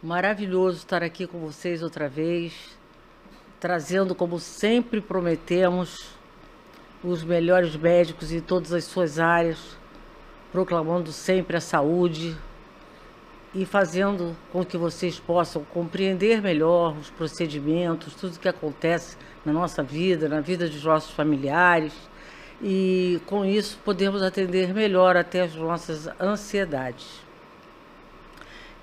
Maravilhoso estar aqui com vocês outra vez, trazendo, como sempre prometemos, os melhores médicos em todas as suas áreas, proclamando sempre a saúde e fazendo com que vocês possam compreender melhor os procedimentos, tudo que acontece na nossa vida, na vida dos nossos familiares, e com isso podemos atender melhor até as nossas ansiedades.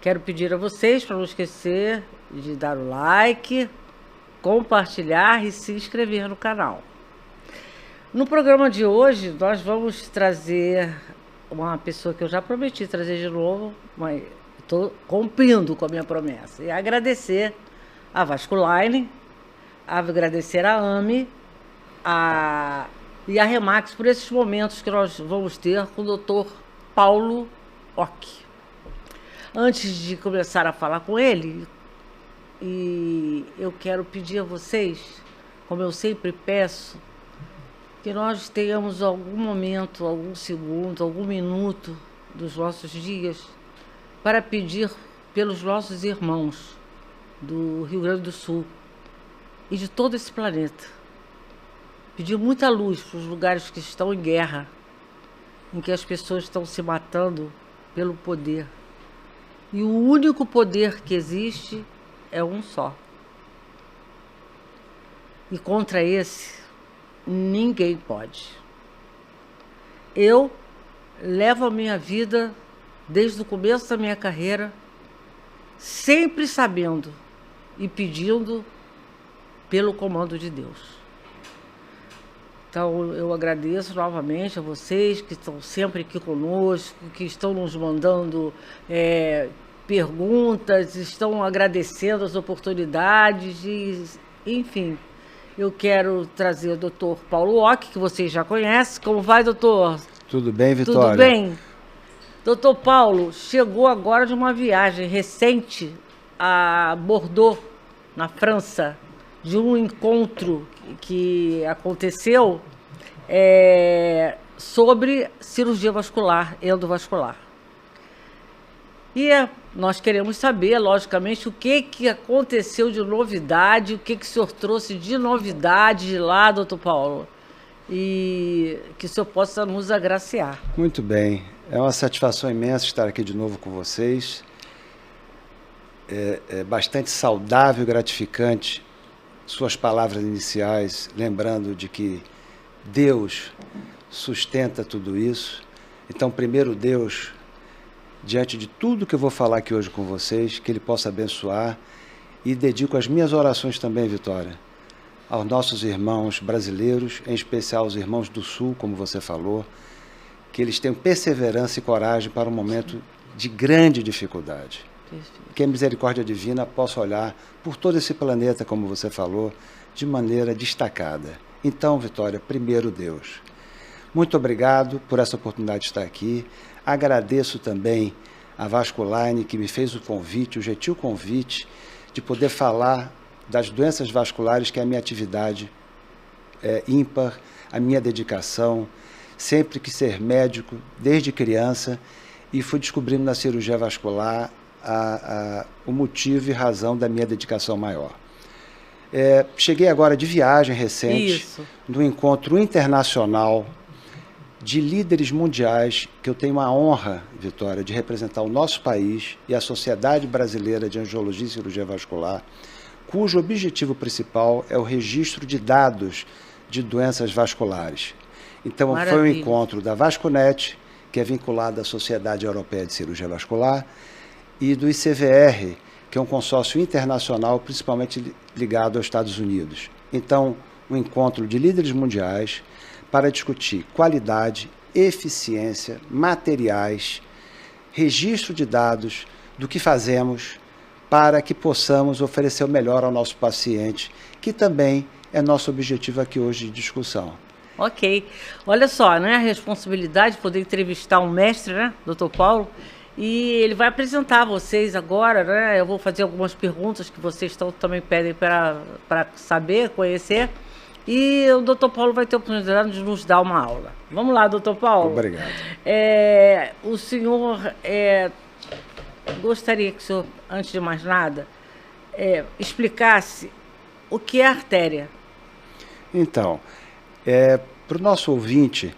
Quero pedir a vocês para não esquecer de dar o like, compartilhar e se inscrever no canal. No programa de hoje, nós vamos trazer uma pessoa que eu já prometi trazer de novo, mas estou cumprindo com a minha promessa. E agradecer a Vasculine, agradecer a AME e a Remax por esses momentos que nós vamos ter com o Dr. Paulo Ock. Antes de começar a falar com ele, eu quero pedir a vocês, como eu sempre peço, que nós tenhamos algum momento, algum segundo, algum minuto dos nossos dias para pedir pelos nossos irmãos do Rio Grande do Sul e de todo esse planeta. Pedir muita luz para os lugares que estão em guerra, em que as pessoas estão se matando pelo poder. E o único poder que existe é um só. E contra esse, ninguém pode. Eu levo a minha vida, desde o começo da minha carreira, sempre sabendo e pedindo pelo comando de Deus. Então, eu agradeço novamente a vocês que estão sempre aqui conosco, que estão nos mandando perguntas, estão agradecendo as oportunidades, enfim. Eu quero trazer o Dr. Paulo Ock, que vocês já conhecem. Como vai, doutor? Tudo bem, Vitória? Tudo bem? Doutor Paulo chegou agora de uma viagem recente a Bordeaux, na França, de um encontro que aconteceu sobre cirurgia vascular, endovascular. E nós queremos saber, logicamente, o que aconteceu de novidade, o que o senhor trouxe de novidade de lá, doutor Paulo, e que o senhor possa nos agraciar. Muito bem. É uma satisfação imensa estar aqui de novo com vocês. É bastante saudável e gratificante suas palavras iniciais, lembrando de que Deus sustenta tudo isso. Então, primeiro Deus, diante de tudo que eu vou falar aqui hoje com vocês, que Ele possa abençoar, e dedico as minhas orações também, Vitória, aos nossos irmãos brasileiros, em especial aos irmãos do Sul, como você falou, que eles tenham perseverança e coragem para um momento de grande dificuldade. Que a misericórdia divina possa olhar por todo esse planeta, como você falou, de maneira destacada. Então, Vitória, primeiro Deus. Muito obrigado por essa oportunidade de estar aqui. Agradeço também a Vasculine, que me fez o convite, o gentil convite, de poder falar das doenças vasculares, que é a minha atividade ímpar, a minha dedicação, sempre quis ser médico, desde criança, e fui descobrindo na cirurgia vascular o motivo e razão da minha dedicação maior. Cheguei agora de viagem recente, no encontro internacional de líderes mundiais, que eu tenho a honra, Vitória, de representar o nosso país e a Sociedade Brasileira de Angiologia e Cirurgia Vascular, cujo objetivo principal é o registro de dados de doenças vasculares. Então, Maravilha. Foi um encontro da Vascunet, que é vinculada à Sociedade Europeia de Cirurgia Vascular, e do ICVR, que é um consórcio internacional, principalmente ligado aos Estados Unidos. Então, um encontro de líderes mundiais para discutir qualidade, eficiência, materiais, registro de dados do que fazemos para que possamos oferecer o melhor ao nosso paciente, que também é nosso objetivo aqui hoje de discussão. Ok. Olha só, né, a responsabilidade de poder entrevistar um mestre, né, doutor Paulo, e ele vai apresentar vocês agora, né? Eu vou fazer algumas perguntas que vocês também pedem para saber, conhecer. E o doutor Paulo vai ter a oportunidade de nos dar uma aula. Vamos lá, doutor Paulo. Obrigado. O senhor gostaria que o senhor, antes de mais nada, explicasse o que é artéria. Então, para o nosso ouvinte,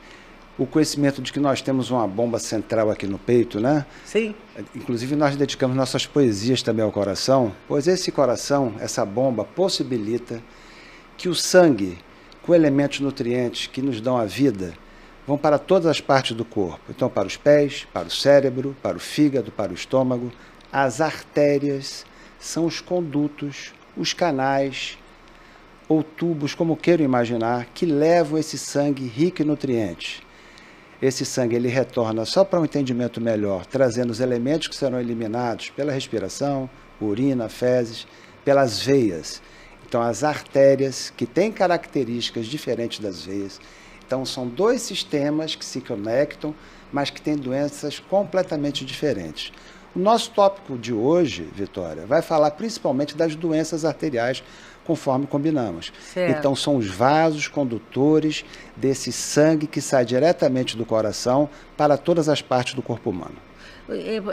o conhecimento de que nós temos uma bomba central aqui no peito, né? Sim. Inclusive, nós dedicamos nossas poesias também ao coração, pois esse coração, essa bomba, possibilita que o sangue, com elementos nutrientes que nos dão a vida, vão para todas as partes do corpo. Então, para os pés, para o cérebro, para o fígado, para o estômago. As artérias são os condutos, os canais ou tubos, como queiram imaginar, que levam esse sangue rico em nutrientes. Esse sangue ele retorna, só para um entendimento melhor, trazendo os elementos que serão eliminados pela respiração, urina, fezes, pelas veias. Então, as artérias, que têm características diferentes das veias. Então, são dois sistemas que se conectam, mas que têm doenças completamente diferentes. O nosso tópico de hoje, Vitória, vai falar principalmente das doenças arteriais, conforme combinamos. Certo. Então, são os vasos condutores desse sangue que sai diretamente do coração para todas as partes do corpo humano.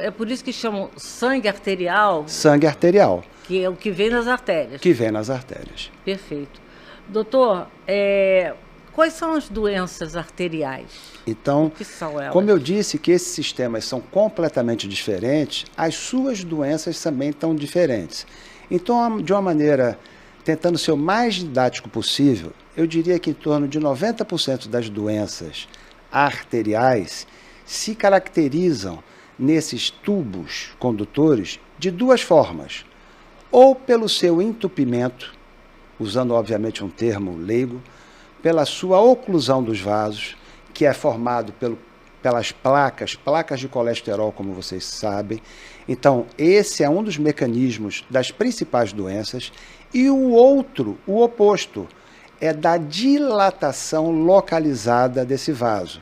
É por isso que chamam sangue arterial? Sangue arterial. Que é o que vem nas artérias. Que vem nas artérias. Perfeito. Doutor, quais são as doenças arteriais? Então, o que são elas? Como eu disse que esses sistemas são completamente diferentes, as suas doenças também estão diferentes. Então, de uma maneira, tentando ser o mais didático possível, eu diria que em torno de 90% das doenças arteriais se caracterizam nesses tubos condutores de duas formas. Ou pelo seu entupimento, usando obviamente um termo leigo, pela sua oclusão dos vasos, que é formado pelas placas de colesterol, como vocês sabem. Então, esse é um dos mecanismos das principais doenças. E o outro, o oposto, é da dilatação localizada desse vaso.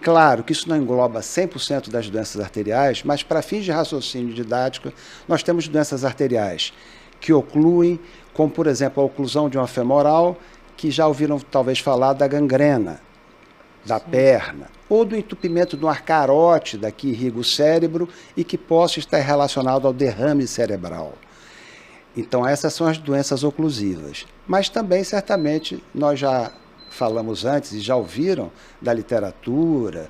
Claro que isso não engloba 100% das doenças arteriais, mas para fins de raciocínio didático, nós temos doenças arteriais que ocluem, como por exemplo a oclusão de uma femoral, que já ouviram talvez falar da gangrena da perna, ou do entupimento de uma carótida que irriga o cérebro e que possa estar relacionado ao derrame cerebral. Então essas são as doenças oclusivas. Mas também, certamente, nós já falamos antes e já ouviram da literatura,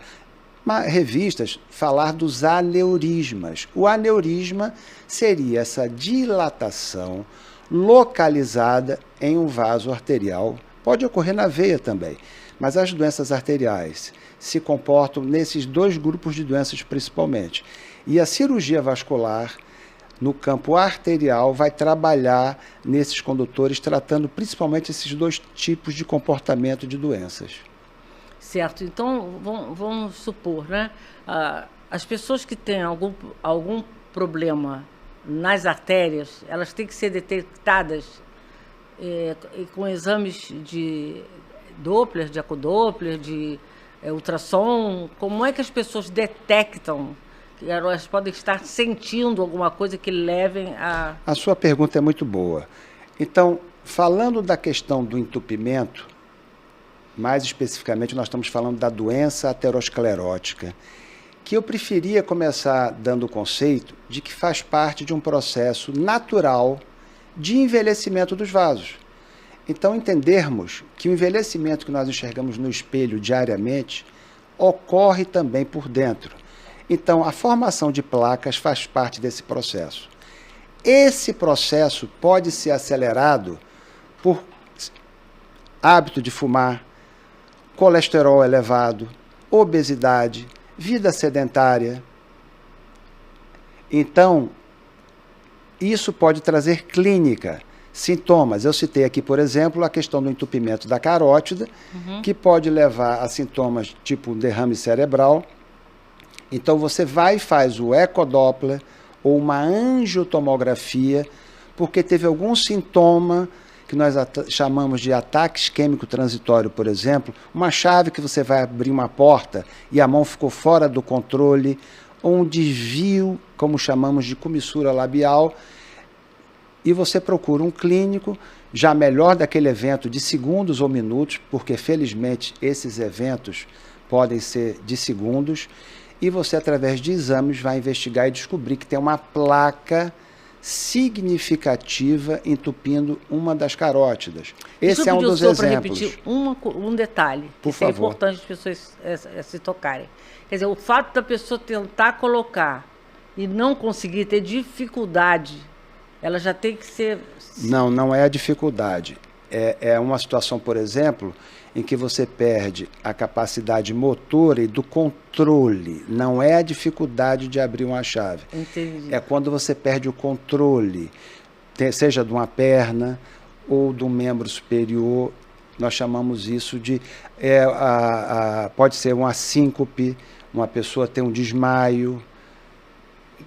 revistas, falar dos aneurismas. O aneurisma seria essa dilatação localizada em um vaso arterial. Pode ocorrer na veia também, mas as doenças arteriais se comportam nesses dois grupos de doenças principalmente. E a cirurgia vascular, no campo arterial, vai trabalhar nesses condutores, tratando principalmente esses dois tipos de comportamento de doenças. Certo. Então, vamos supor, né? As pessoas que têm algum problema nas artérias, elas têm que ser detectadas com exames de Doppler, de ecodoppler, de ultrassom. Como é que as pessoas detectam? Elas podem estar sentindo alguma coisa que levem a... A sua pergunta é muito boa. Então, falando da questão do entupimento, mais especificamente nós estamos falando da doença aterosclerótica, que eu preferia começar dando o conceito de que faz parte de um processo natural de envelhecimento dos vasos. Então, entendermos que o envelhecimento que nós enxergamos no espelho diariamente ocorre também por dentro. Então, a formação de placas faz parte desse processo. Esse processo pode ser acelerado por hábito de fumar, colesterol elevado, obesidade, vida sedentária. Então, isso pode trazer clínica, sintomas. Eu citei aqui, por exemplo, a questão do entupimento da carótida, que pode levar a sintomas tipo derrame cerebral. Então, você vai e faz o ecodoppler ou uma angiotomografia, porque teve algum sintoma que nós chamamos de ataque isquêmico transitório, por exemplo, uma chave que você vai abrir uma porta e a mão ficou fora do controle, ou um desvio, como chamamos de comissura labial, e você procura um clínico, já melhor daquele evento de segundos ou minutos, porque felizmente esses eventos podem ser de segundos, e você, através de exames, vai investigar e descobrir que tem uma placa significativa entupindo uma das carótidas. Esse é um dos exemplos. Para repetir um detalhe, Por que é favor. importante as pessoas se tocarem. Quer dizer, o fato da pessoa tentar colocar e não conseguir, ter dificuldade, ela já tem que ser... Não é a dificuldade. É uma situação, por exemplo, em que você perde a capacidade motora e do controle. Não é a dificuldade de abrir uma chave. Entendi. É quando você perde o controle, seja de uma perna ou de um membro superior. Nós chamamos isso de... pode ser uma síncope, uma pessoa tem um desmaio.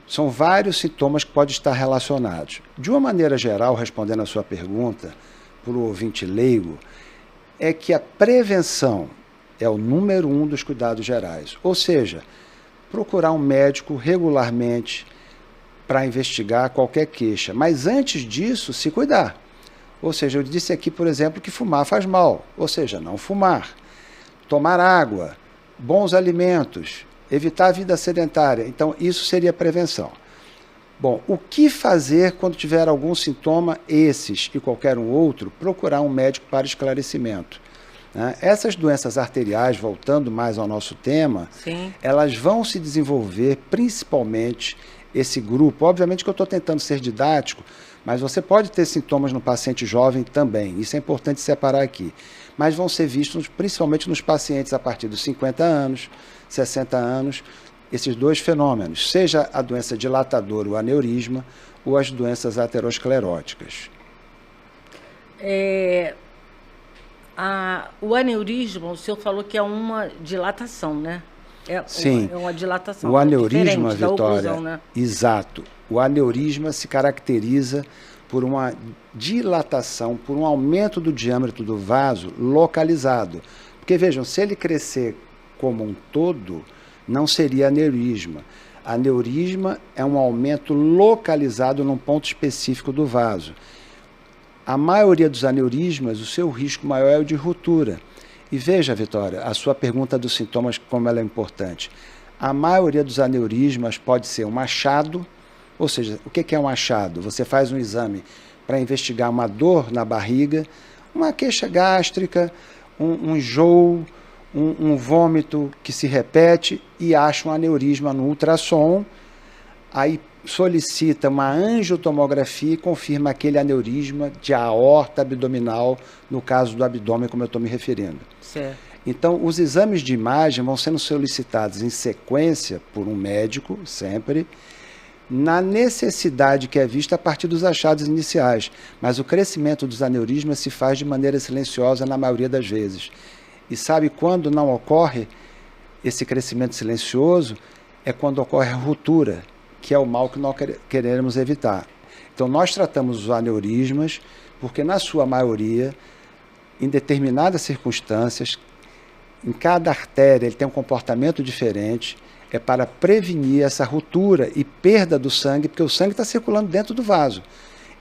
São vários sintomas que podem estar relacionados. De uma maneira geral, respondendo a sua pergunta, para o ouvinte leigo, é que a prevenção é o número 1 dos cuidados gerais. Ou seja, procurar um médico regularmente para investigar qualquer queixa. Mas antes disso, se cuidar. Ou seja, eu disse aqui, por exemplo, que fumar faz mal. Ou seja, não fumar. Tomar água, bons alimentos, evitar a vida sedentária. Então, isso seria prevenção. Bom, o que fazer quando tiver algum sintoma, esses e qualquer um outro, procurar um médico para esclarecimento. Né? Essas doenças arteriais, voltando mais ao nosso tema, Sim. elas vão se desenvolver principalmente esse grupo. Obviamente que eu estou tentando ser didático, mas você pode ter sintomas no paciente jovem também. Isso é importante separar aqui. Mas vão ser vistos principalmente nos pacientes a partir dos 50 anos, 60 anos, esses dois fenômenos, seja a doença dilatadora, o aneurisma, ou as doenças ateroscleróticas. O aneurisma, o senhor falou que é uma dilatação, né? Sim. É uma dilatação. O aneurisma, Vitória, Vitória, né? Exato. O aneurisma se caracteriza por uma dilatação, por um aumento do diâmetro do vaso localizado. Porque, vejam, se ele crescer como um todo, não seria aneurisma. Aneurisma é um aumento localizado num ponto específico do vaso. A maioria dos aneurismas, o seu risco maior é o de ruptura. E veja, Vitória, a sua pergunta dos sintomas, como ela é importante. A maioria dos aneurismas pode ser um achado, ou seja, o que é um achado? Você faz um exame para investigar uma dor na barriga, uma queixa gástrica, um enjoo, um vômito que se repete e acha um aneurisma no ultrassom, aí solicita uma angiotomografia e confirma aquele aneurisma de aorta abdominal, no caso do abdômen, como eu estou me referindo. Certo. Então, os exames de imagem vão sendo solicitados em sequência por um médico, sempre, na necessidade que é vista a partir dos achados iniciais. Mas o crescimento dos aneurismas se faz de maneira silenciosa na maioria das vezes. E sabe quando não ocorre esse crescimento silencioso? É quando ocorre a ruptura, que é o mal que nós queremos evitar. Então, nós tratamos os aneurismas porque, na sua maioria, em determinadas circunstâncias, em cada artéria ele tem um comportamento diferente, é para prevenir essa ruptura e perda do sangue, porque o sangue está circulando dentro do vaso.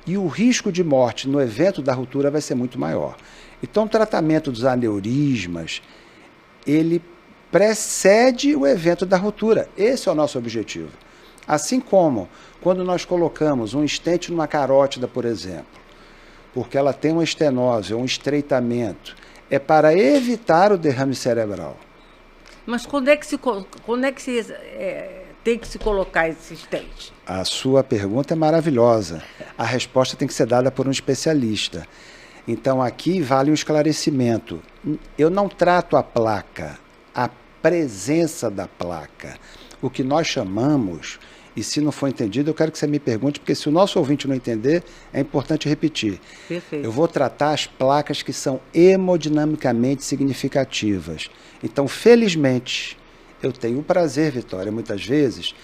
E o risco de morte no evento da ruptura vai ser muito maior. Então, o tratamento dos aneurismas, ele precede o evento da ruptura. Esse é o nosso objetivo. Assim como quando nós colocamos um stent numa carótida, por exemplo, porque ela tem uma estenose ou um estreitamento, é para evitar o derrame cerebral. Mas quando é que tem que se colocar esse stent? A sua pergunta é maravilhosa. A resposta tem que ser dada por um especialista. Então, aqui vale um esclarecimento. Eu não trato a placa, a presença da placa. O que nós chamamos, e se não for entendido, eu quero que você me pergunte, porque se o nosso ouvinte não entender, é importante repetir. Perfeito. Eu vou tratar as placas que são hemodinamicamente significativas. Então, felizmente, eu tenho o prazer, Vitória, muitas vezes,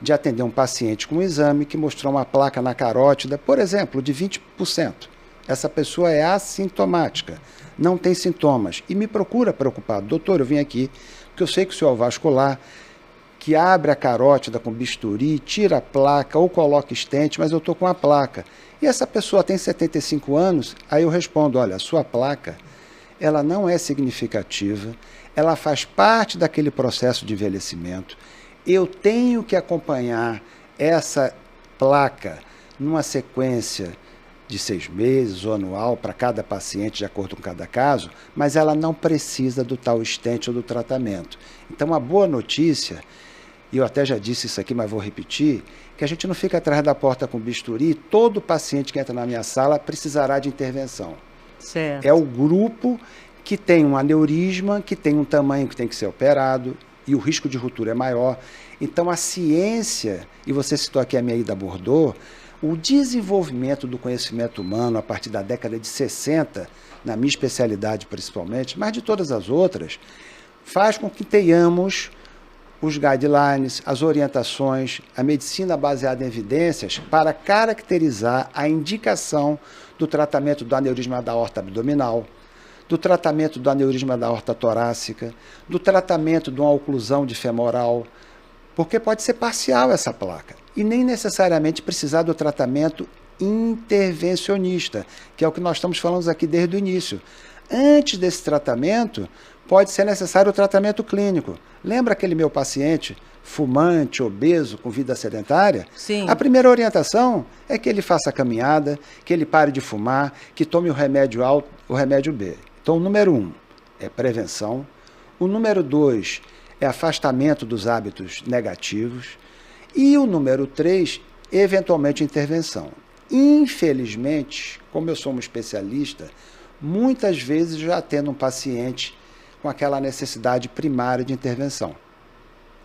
de atender um paciente com um exame que mostrou uma placa na carótida, por exemplo, de 20%. Essa pessoa é assintomática, não tem sintomas, e me procura preocupado. Doutor, eu vim aqui porque eu sei que o senhor é vascular, que abre a carótida com bisturi, tira a placa ou coloca stent, mas eu estou com a placa. E essa pessoa tem 75 anos, aí eu respondo, olha, a sua placa, ela não é significativa, ela faz parte daquele processo de envelhecimento, eu tenho que acompanhar essa placa numa sequência de 6 meses ou anual para cada paciente, de acordo com cada caso, mas ela não precisa do tal stent ou do tratamento. Então, a boa notícia, e eu até já disse isso aqui, mas vou repetir, que a gente não fica atrás da porta com bisturi, todo paciente que entra na minha sala precisará de intervenção. Certo. É o grupo que tem um aneurisma, que tem um tamanho que tem que ser operado, e o risco de ruptura é maior. Então, a ciência, e você citou aqui a minha ida a Bordeaux, o desenvolvimento do conhecimento humano a partir da década de 60, na minha especialidade principalmente, mas de todas as outras, faz com que tenhamos os guidelines, as orientações, a medicina baseada em evidências para caracterizar a indicação do tratamento do aneurisma da aorta abdominal, do tratamento do aneurisma da aorta torácica, do tratamento de uma oclusão de femoral, porque pode ser parcial essa placa e nem necessariamente precisar do tratamento intervencionista, que é o que nós estamos falando aqui desde o início. Antes desse tratamento, pode ser necessário o tratamento clínico. Lembra aquele meu paciente fumante, obeso, com vida sedentária? Sim. A primeira orientação é que ele faça a caminhada, que ele pare de fumar, que tome o remédio A, o remédio B. Então, o número 1 é prevenção. O número 2 é afastamento dos hábitos negativos. E o número 3, eventualmente, intervenção. Infelizmente, como eu sou um especialista, muitas vezes já tendo um paciente com aquela necessidade primária de intervenção.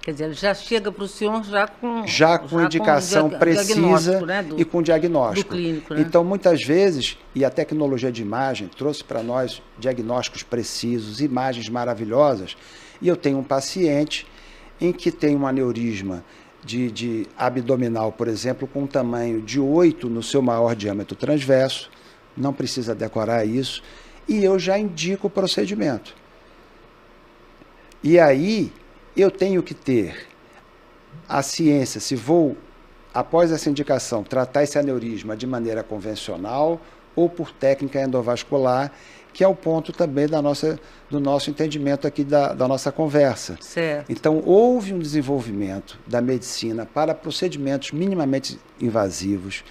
Quer dizer, ele já chega para o senhor já com indicação precisa, né, e com diagnóstico. Do clínico, né? Então, muitas vezes, e a tecnologia de imagem trouxe para nós diagnósticos precisos, imagens maravilhosas, e eu tenho um paciente em que tem um aneurisma de abdominal, por exemplo, com um tamanho de 8 no seu maior diâmetro transverso, não precisa decorar isso, e eu já indico o procedimento. E aí, eu tenho que ter a ciência, se vou, após essa indicação, tratar esse aneurisma de maneira convencional ou por técnica endovascular, que é o ponto também do nosso entendimento aqui da nossa conversa. Certo. Então, houve um desenvolvimento da medicina para procedimentos minimamente invasivos,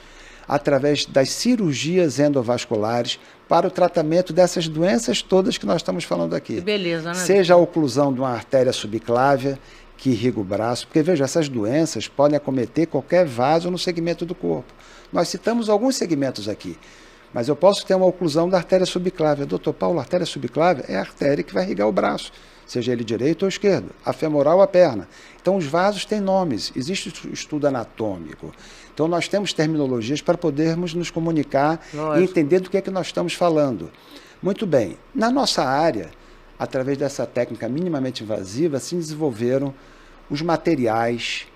através das cirurgias endovasculares, para o tratamento dessas doenças todas que nós estamos falando aqui. Que beleza, né? Seja a oclusão de uma artéria subclávia, que irriga o braço, porque, veja, essas doenças podem acometer qualquer vaso no segmento do corpo. Nós citamos alguns segmentos aqui, mas eu posso ter uma oclusão da artéria subclávia. Doutor Paulo, a artéria subclávia é a artéria que vai irrigar o braço, seja ele direito ou esquerdo, a femoral ou a perna. Então, os vasos têm nomes, existe estudo anatômico. Então, nós temos terminologias para podermos nos comunicar e entender do que é que nós estamos falando. Muito bem. Na nossa área, através dessa técnica minimamente invasiva, se desenvolveram os materiais,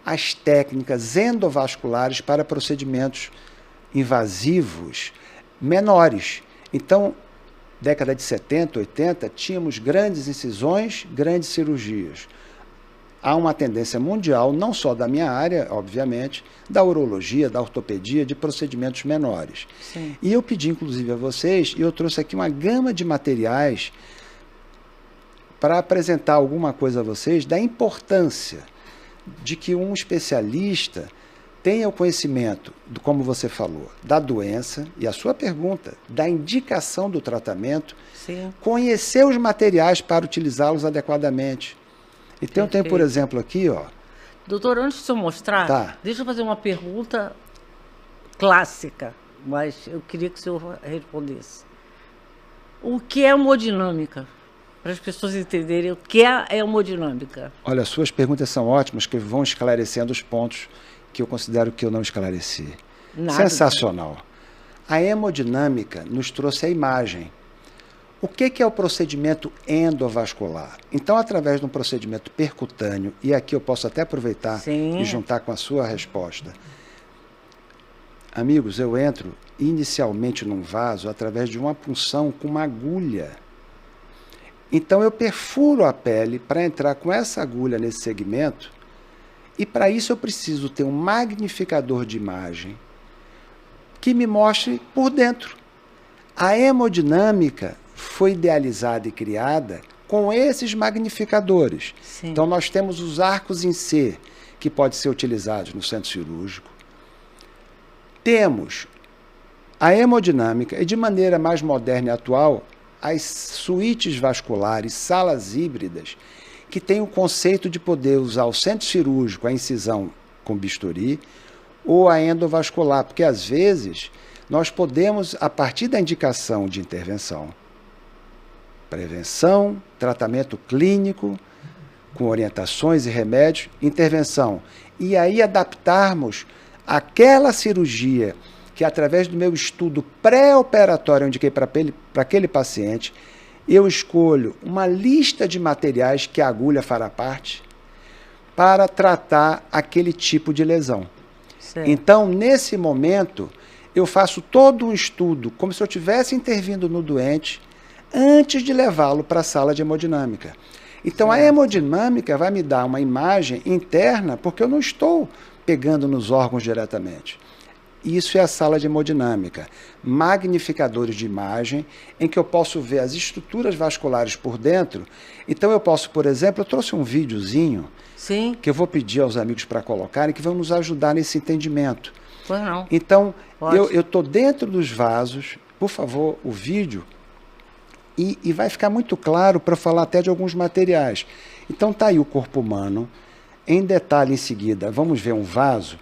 as técnicas endovasculares para procedimentos invasivos menores. Então, década de 70, 80, tínhamos grandes incisões, grandes cirurgias. Há uma tendência mundial, não só da minha área, obviamente, da urologia, da ortopedia, de procedimentos menores. Sim. E eu pedi, inclusive, a vocês, e eu trouxe aqui uma gama de materiais para apresentar alguma coisa a vocês da importância de que um especialista tenha o conhecimento, como você falou, da doença, e a sua pergunta, da indicação do tratamento, Sim. conhecer os materiais para utilizá-los adequadamente. Então, eu tenho, por exemplo, aqui, ó. Doutor, antes de eu mostrar, Tá. Deixa eu fazer uma pergunta clássica, mas eu queria que o senhor respondesse. O que é hemodinâmica? Para as pessoas entenderem o que é hemodinâmica. Olha, suas perguntas são ótimas, que vão esclarecendo os pontos que eu considero que eu não esclareci. Nada. Sensacional. A hemodinâmica nos trouxe a imagem. O que é o procedimento endovascular? Então, através de um procedimento percutâneo, e aqui eu posso até aproveitar Sim. e juntar com a sua resposta. Amigos, eu entro inicialmente num vaso através de uma punção com uma agulha. Então, eu perfuro a pele para entrar com essa agulha nesse segmento, e para isso eu preciso ter um magnificador de imagem que me mostre por dentro. A hemodinâmica foi idealizada e criada com esses magnificadores. Sim. Então, nós temos os arcos em C, que podem ser utilizados no centro cirúrgico. Temos a hemodinâmica e, de maneira mais moderna e atual, as suítes vasculares, salas híbridas, que têm o conceito de poder usar o centro cirúrgico, a incisão com bisturi, ou a endovascular, porque às vezes nós podemos, a partir da indicação de intervenção, prevenção, tratamento clínico, com orientações e remédios, intervenção, e aí adaptarmos aquela cirurgia que, através do meu estudo pré-operatório, eu indiquei para aquele paciente, eu escolho uma lista de materiais que a agulha fará parte para tratar aquele tipo de lesão. Certo. Então, nesse momento, eu faço todo um estudo, como se eu estivesse intervindo no doente, antes de levá-lo para a sala de hemodinâmica. Então, certo, a hemodinâmica vai me dar uma imagem interna, porque eu não estou pegando nos órgãos diretamente. Isso é a sala de hemodinâmica. Magnificadores de imagem, em que eu posso ver as estruturas vasculares por dentro. Então, eu posso, por exemplo, eu trouxe um videozinho, sim, que eu vou pedir aos amigos para colocarem, que vão nos ajudar nesse entendimento. Pois não. Então, eu estou dentro dos vasos, por favor, o vídeo, e vai ficar muito claro para falar até de alguns materiais. Então, está aí o corpo humano. Em detalhe, em seguida, vamos ver um vaso,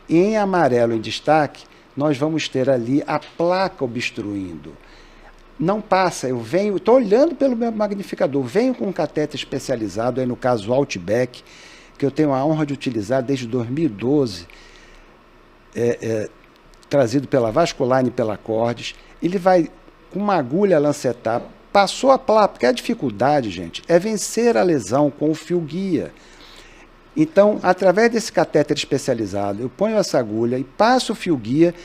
e em amarelo em destaque, nós vamos ter ali a placa obstruindo. Não passa, eu venho, estou olhando pelo meu magnificador, venho com um catéter especializado, aí no caso o Outback, que eu tenho a honra de utilizar desde 2012, trazido pela Vasculine e pela Cordes. Ele vai com uma agulha lancetar, passou a placa, porque a dificuldade, gente, é vencer a lesão com o fio guia. Então, através desse catéter especializado, eu ponho essa agulha e passo o fio guia,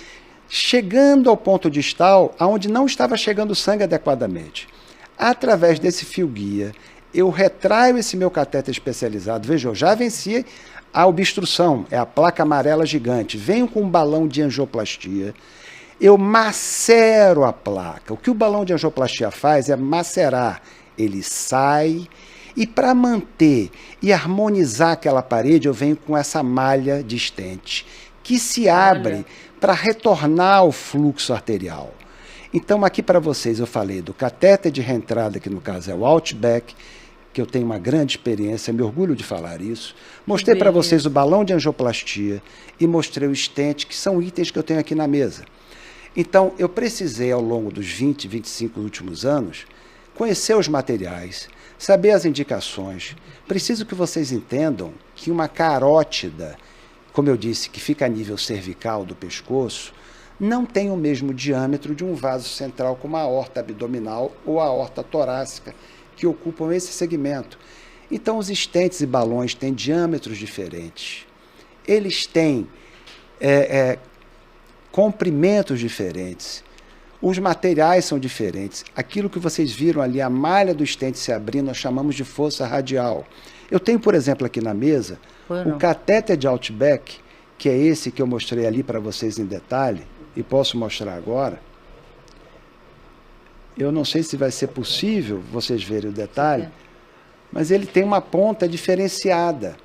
chegando ao ponto distal, onde não estava chegando o sangue adequadamente. Através desse fio guia, eu retraio esse meu catéter especializado. Veja, eu já venci a obstrução, é a placa amarela gigante. Venho com um balão de angioplastia, eu macero a placa. O que o balão de angioplastia faz é macerar. Ele sai, e para manter e harmonizar aquela parede, eu venho com essa malha de stent, que se abre para retornar o fluxo arterial. Então, aqui para vocês, eu falei do catéter de reentrada, que no caso é o Outback, que eu tenho uma grande experiência, me orgulho de falar isso. Mostrei para vocês o balão de angioplastia e mostrei o stent, que são itens que eu tenho aqui na mesa. Então, eu precisei, ao longo dos 20, 25 últimos anos, conhecer os materiais, saber as indicações. Preciso que vocês entendam que uma carótida, como eu disse, que fica a nível cervical do pescoço, não tem o mesmo diâmetro de um vaso central como a aorta abdominal ou a aorta torácica, que ocupam esse segmento. Então, os stents e balões têm diâmetros diferentes. Eles têm comprimentos diferentes. Os materiais são diferentes. Aquilo que vocês viram ali, a malha do stent se abrindo, nós chamamos de fossa radial. Eu tenho, por exemplo, aqui na mesa, o catéter de Outback, que é esse que eu mostrei ali para vocês em detalhe, e posso mostrar agora. Eu não sei se vai ser possível vocês verem o detalhe, mas ele tem uma ponta diferenciada.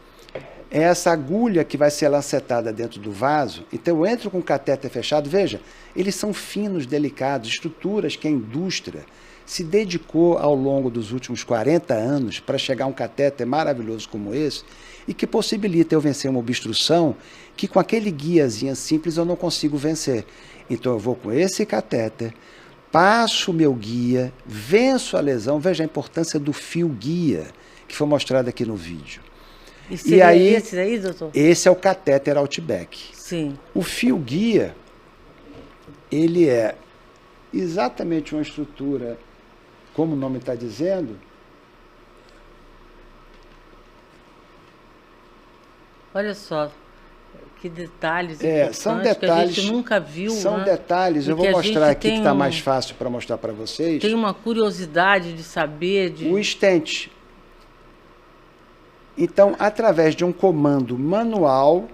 É essa agulha que vai ser lancetada dentro do vaso. Então, eu entro com o catéter fechado. Veja, eles são finos, delicados, estruturas que a indústria se dedicou ao longo dos últimos 40 anos para chegar a um catéter maravilhoso como esse e que possibilita eu vencer uma obstrução que com aquele guiazinho simples eu não consigo vencer. Então, eu vou com esse catéter, passo o meu guia, venço a lesão. Veja a importância do fio guia, que foi mostrado aqui no vídeo. E aí, esse aí, doutor? Esse é o catéter Outback. Sim. O fio guia, ele é exatamente uma estrutura, como o nome está dizendo. Olha só, que detalhes importantes são detalhes que a gente nunca viu. São né? detalhes, eu vou mostrar aqui que está mais fácil para mostrar para vocês. Tem uma curiosidade de saber o stent. Então, através de um comando manual,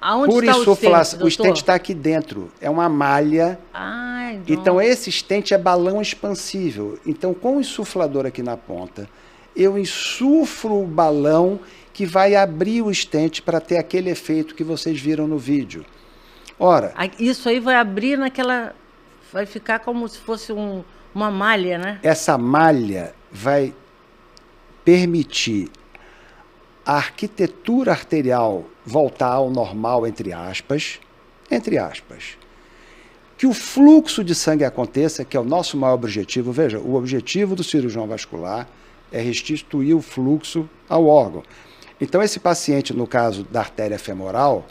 Aonde Por está o insuflação, stent, o stent está aqui dentro, é uma malha. Ai, Então, esse stent é balão expansível. Então, com o insuflador aqui na ponta, eu insuflo o balão que vai abrir o stent para ter aquele efeito que vocês viram no vídeo. Ora, isso aí vai abrir naquela... Vai ficar como se fosse uma malha, né? essa malha vai permitir a arquitetura arterial voltar ao normal, entre aspas, que o fluxo de sangue aconteça, que é o nosso maior objetivo. Veja, o objetivo do cirurgião vascular é restituir o fluxo ao órgão. Então, esse paciente, no caso da artéria femoral,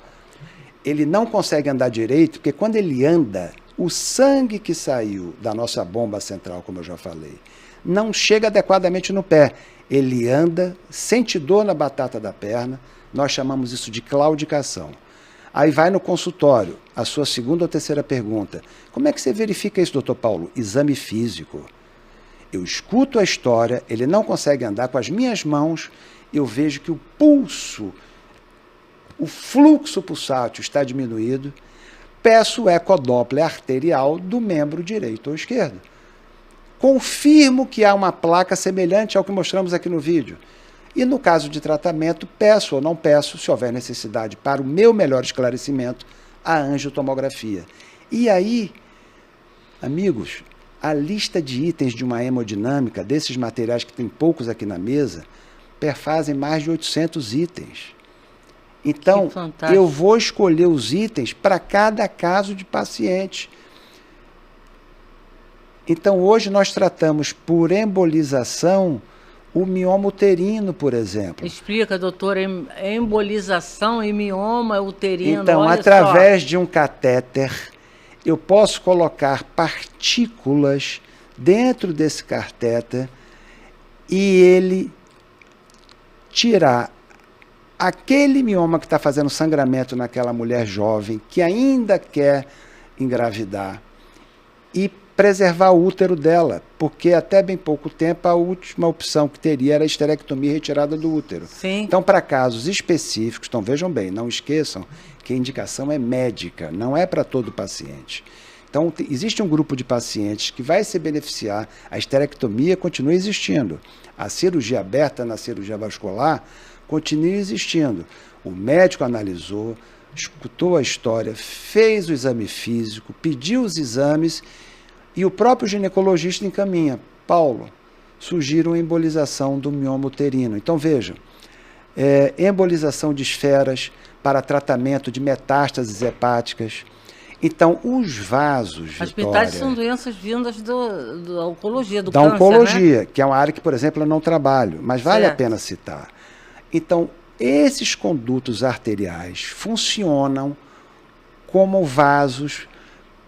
ele não consegue andar direito, porque quando ele anda, o sangue que saiu da nossa bomba central, como eu já falei, não chega adequadamente no pé. Ele anda, sente dor na batata da perna, nós chamamos isso de claudicação. Aí vai no consultório, a sua segunda ou terceira pergunta. Como é que você verifica isso, doutor Paulo? Exame físico. Eu escuto a história, ele não consegue andar, com as minhas mãos, eu vejo que o pulso, o fluxo pulsátil está diminuído, peço o ecodoppler arterial do membro direito ou esquerdo. Confirmo que há uma placa semelhante ao que mostramos aqui no vídeo. E no caso de tratamento, peço ou não peço, se houver necessidade para o meu melhor esclarecimento, a angiotomografia. E aí, amigos, a lista de itens de uma hemodinâmica, desses materiais que tem poucos aqui na mesa, perfazem mais de 800 itens. Então, eu vou escolher os itens para cada caso de paciente. Então, hoje nós tratamos por embolização o mioma uterino, por exemplo. Explica, doutor, embolização e mioma uterino. Então, através de um catéter, eu posso colocar partículas dentro desse catéter e ele tirar aquele mioma que está fazendo sangramento naquela mulher jovem que ainda quer engravidar e preservar o útero dela, porque até bem pouco tempo a última opção que teria era a esterectomia retirada do útero. Sim. Então, para casos específicos, então vejam bem, não esqueçam que a indicação é médica, não é para todo paciente. Então, existe um grupo de pacientes que vai se beneficiar, a esterectomia continua existindo, a cirurgia aberta na cirurgia vascular continua existindo. O médico analisou, escutou a história, fez o exame físico, pediu os exames e o próprio ginecologista encaminha. Paulo, sugiro uma embolização do mioma uterino. Então, vejam, embolização de esferas para tratamento de metástases hepáticas. Então, os vasos, as metástases são doenças vindas da oncologia, do da câncer, oncologia, né? Que é uma área que, por exemplo, eu não trabalho, mas vale a pena citar. Então, esses condutos arteriais funcionam como vasos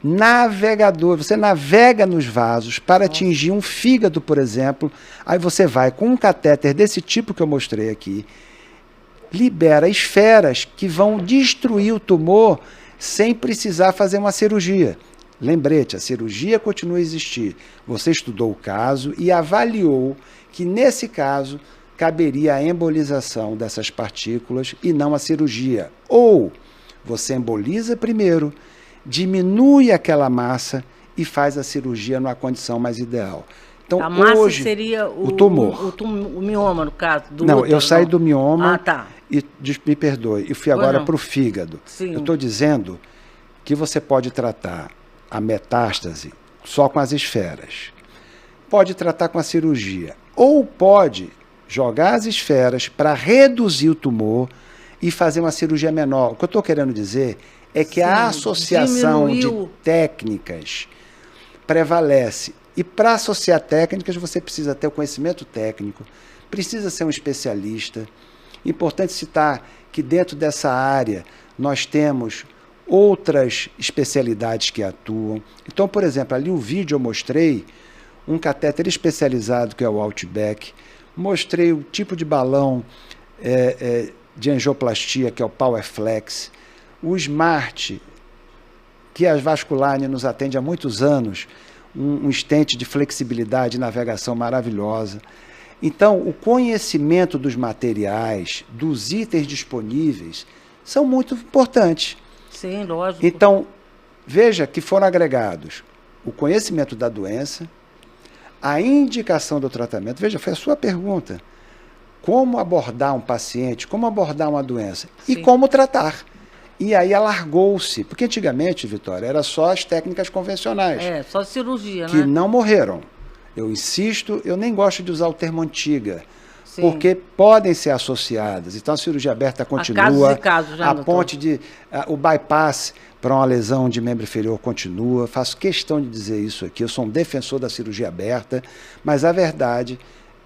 navegadores. Você navega nos vasos para atingir um fígado, por exemplo. Aí você vai com um catéter desse tipo que eu mostrei aqui, libera esferas que vão destruir o tumor sem precisar fazer uma cirurgia. Lembrete, a cirurgia continua a existir. Você estudou o caso e avaliou que, nesse caso, caberia a embolização dessas partículas e não a cirurgia. Ou você emboliza primeiro, diminui aquela massa e faz a cirurgia numa condição mais ideal. Então, a massa hoje, seria o tumor. O mioma, no caso, do Não, útero, eu saí do mioma e, me perdoe, e fui agora para o fígado. Sim. Eu estou dizendo que você pode tratar a metástase só com as esferas. Pode tratar com a cirurgia. Ou pode jogar as esferas para reduzir o tumor e fazer uma cirurgia menor. O que eu estou querendo dizer é que a associação de técnicas prevalece. E para associar técnicas, você precisa ter o conhecimento técnico, precisa ser um especialista. Importante citar que dentro dessa área nós temos outras especialidades que atuam. Então, por exemplo, ali o vídeo eu mostrei um catéter especializado que é o Outback, mostrei o tipo de balão de angioplastia que é o PowerFlex, o Smart, que a Vasculine nos atende há muitos anos, um stent de flexibilidade e navegação maravilhosa. Então, o conhecimento dos materiais, dos itens disponíveis, são muito importantes. Sim, lógico. Então, veja que foram agregados o conhecimento da doença, a indicação do tratamento. Veja, foi a sua pergunta. Como abordar um paciente, como abordar uma doença e como tratar. E aí alargou-se, porque antigamente, Vitória, era só as técnicas convencionais. Só cirurgia, que não morreram. Eu insisto, eu nem gosto de usar o termo antiga, porque podem ser associadas. Então a cirurgia aberta continua, o bypass para uma lesão de membro inferior continua. Faço questão de dizer isso aqui, eu sou um defensor da cirurgia aberta, mas a verdade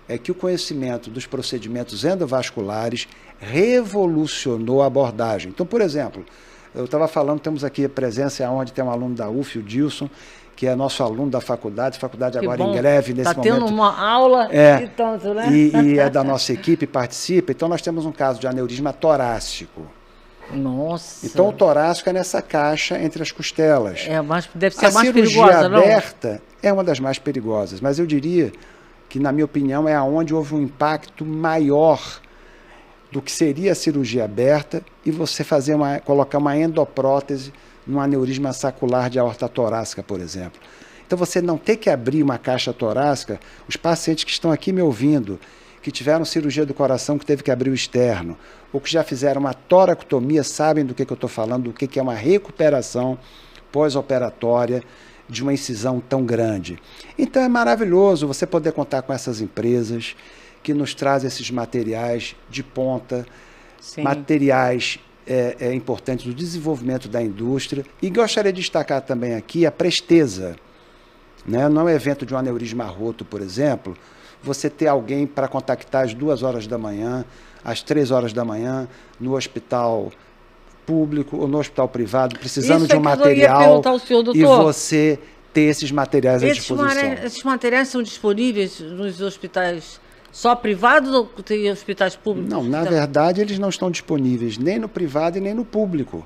é que o conhecimento dos procedimentos endovasculares revolucionou a abordagem. Então, por exemplo, eu estava falando, temos aqui a presença onde tem um aluno da UF, o Dilson, que é nosso aluno da faculdade agora em greve nesse momento. Está tendo uma aula e tanto, né? E é da nossa equipe, participa. Então, nós temos um caso de aneurisma torácico. Nossa! Então, o torácico é nessa caixa entre as costelas. Deve ser a mais perigosa, não? A cirurgia aberta é uma das mais perigosas, mas eu diria que, na minha opinião, é onde houve um impacto maior do que seria a cirurgia aberta e você colocar uma endoprótese num aneurisma sacular de aorta torácica, por exemplo. Então, você não ter que abrir uma caixa torácica, os pacientes que estão aqui me ouvindo, que tiveram cirurgia do coração, que teve que abrir o externo, ou que já fizeram uma toracotomia, sabem do que eu estou falando, do que é uma recuperação pós-operatória de uma incisão tão grande. Então, é maravilhoso você poder contar com essas empresas que nos trazem esses materiais de ponta, materiais importantes do desenvolvimento da indústria. E gostaria de destacar também aqui a Presteza. Né? Não é um evento de um aneurisma roto, por exemplo, você ter alguém para contactar às 2h da manhã, às 3h da manhã, no hospital público ou no hospital privado, precisando de um material, e você ter esses materiais à disposição. Esses materiais são disponíveis nos hospitais só privados ou tem hospitais públicos? Não, na verdade, eles não estão disponíveis nem no privado e nem no público.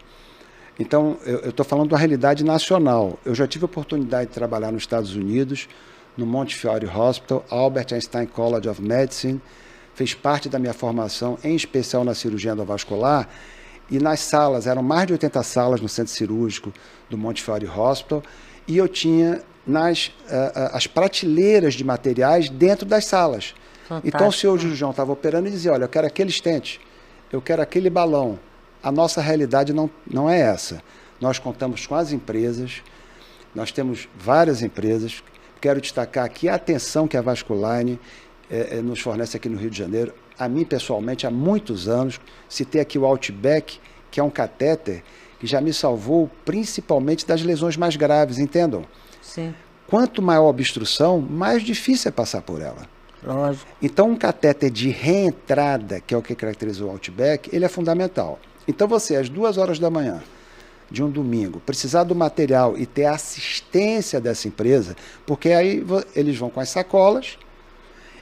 Então, eu estou falando da realidade nacional. Eu já tive a oportunidade de trabalhar nos Estados Unidos, no Montefiore Hospital, Albert Einstein College of Medicine, fez parte da minha formação, em especial na cirurgia endovascular, e nas salas, eram mais de 80 salas no centro cirúrgico do Montefiore Hospital, e eu tinha as prateleiras de materiais dentro das salas. Fantástico. Então o senhor cirurgião estava operando e dizia, olha, eu quero aquele stent, eu quero aquele balão. A nossa realidade não é essa. Nós contamos com as empresas, nós temos várias empresas. Quero destacar aqui a atenção que a Vasculine nos fornece aqui no Rio de Janeiro. A mim, pessoalmente, há muitos anos, citei aqui o Outback, que é um catéter que já me salvou principalmente das lesões mais graves, entendam? Sim. Quanto maior a obstrução, mais difícil é passar por ela. Lógico. Então, um catéter de reentrada, que é o que caracteriza o Outback, ele é fundamental. Então, você, às 2h da manhã, de um domingo, precisar do material e ter a assistência dessa empresa, porque aí eles vão com as sacolas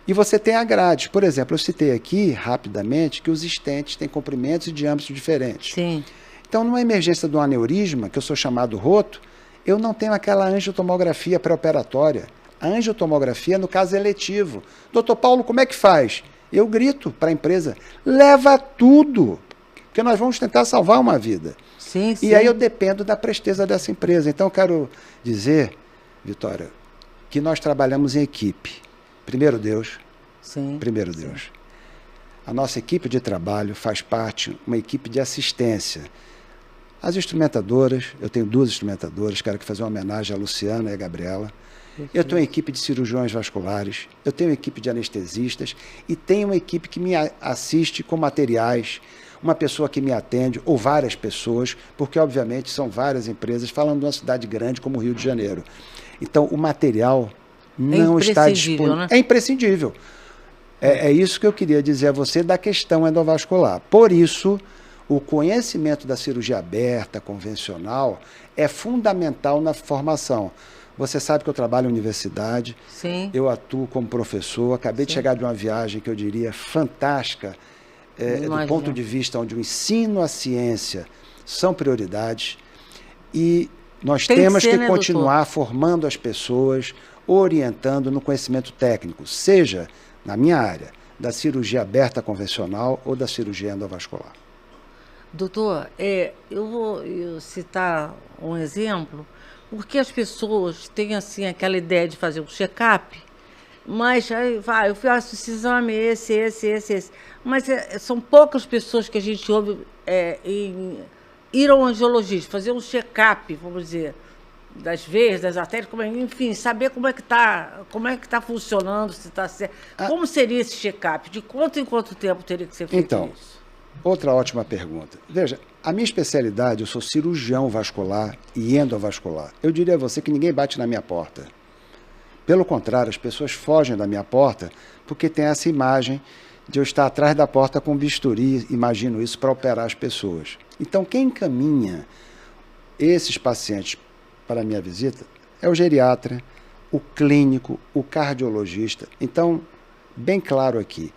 e você tem a grade. Por exemplo, eu citei aqui, rapidamente, que os stents têm comprimentos e diâmetros diferentes. Sim. Então, numa emergência de um aneurisma, que eu sou chamado roto, eu não tenho aquela angiotomografia pré-operatória. A angiotomografia, no caso, é eletivo. Doutor Paulo, como é que faz? Eu grito para a empresa, leva tudo, porque nós vamos tentar salvar uma vida. Sim, sim. E aí eu dependo da presteza dessa empresa. Então, eu quero dizer, Vitória, que nós trabalhamos em equipe. Primeiro Deus. Sim. Primeiro Deus. A nossa equipe de trabalho faz parte, uma equipe de assistência. As instrumentadoras, eu tenho 2 instrumentadoras, quero aqui fazer uma homenagem a Luciana e a Gabriela. Eu tenho uma equipe de cirurgiões vasculares, eu tenho uma equipe de anestesistas e tenho uma equipe que me assiste com materiais, uma pessoa que me atende, ou várias pessoas, porque, obviamente, são várias empresas, falando de uma cidade grande como o Rio de Janeiro. Então, o material não está disponível. Né? É imprescindível. É isso que eu queria dizer a você da questão endovascular. Por isso, o conhecimento da cirurgia aberta, convencional, é fundamental na formação. Você sabe que eu trabalho em universidade, Sim. Eu atuo como professor, acabei de chegar de uma viagem que eu diria fantástica, do ponto de vista onde o ensino, a ciência são prioridades, e nós temos que continuar formando as pessoas, orientando no conhecimento técnico, seja na minha área, da cirurgia aberta convencional ou da cirurgia endovascular. Doutor, eu vou citar um exemplo, porque as pessoas têm assim aquela ideia de fazer um check-up, mas aí vai, eu faço esse exame, esse. Mas são poucas pessoas que a gente ouve ir ao angiologista, fazer um check-up, vamos dizer, das veias, das artérias, enfim, saber como é que tá funcionando, se está certo. Como seria esse check-up? De quanto em quanto tempo teria que ser feito isso? Outra ótima pergunta. Veja, a minha especialidade, eu sou cirurgião vascular e endovascular. Eu diria a você que ninguém bate na minha porta. Pelo contrário, as pessoas fogem da minha porta porque tem essa imagem de eu estar atrás da porta com bisturi, imagino isso, para operar as pessoas. Então, quem encaminha esses pacientes para a minha visita é o geriatra, o clínico, o cardiologista. Então, bem claro aqui,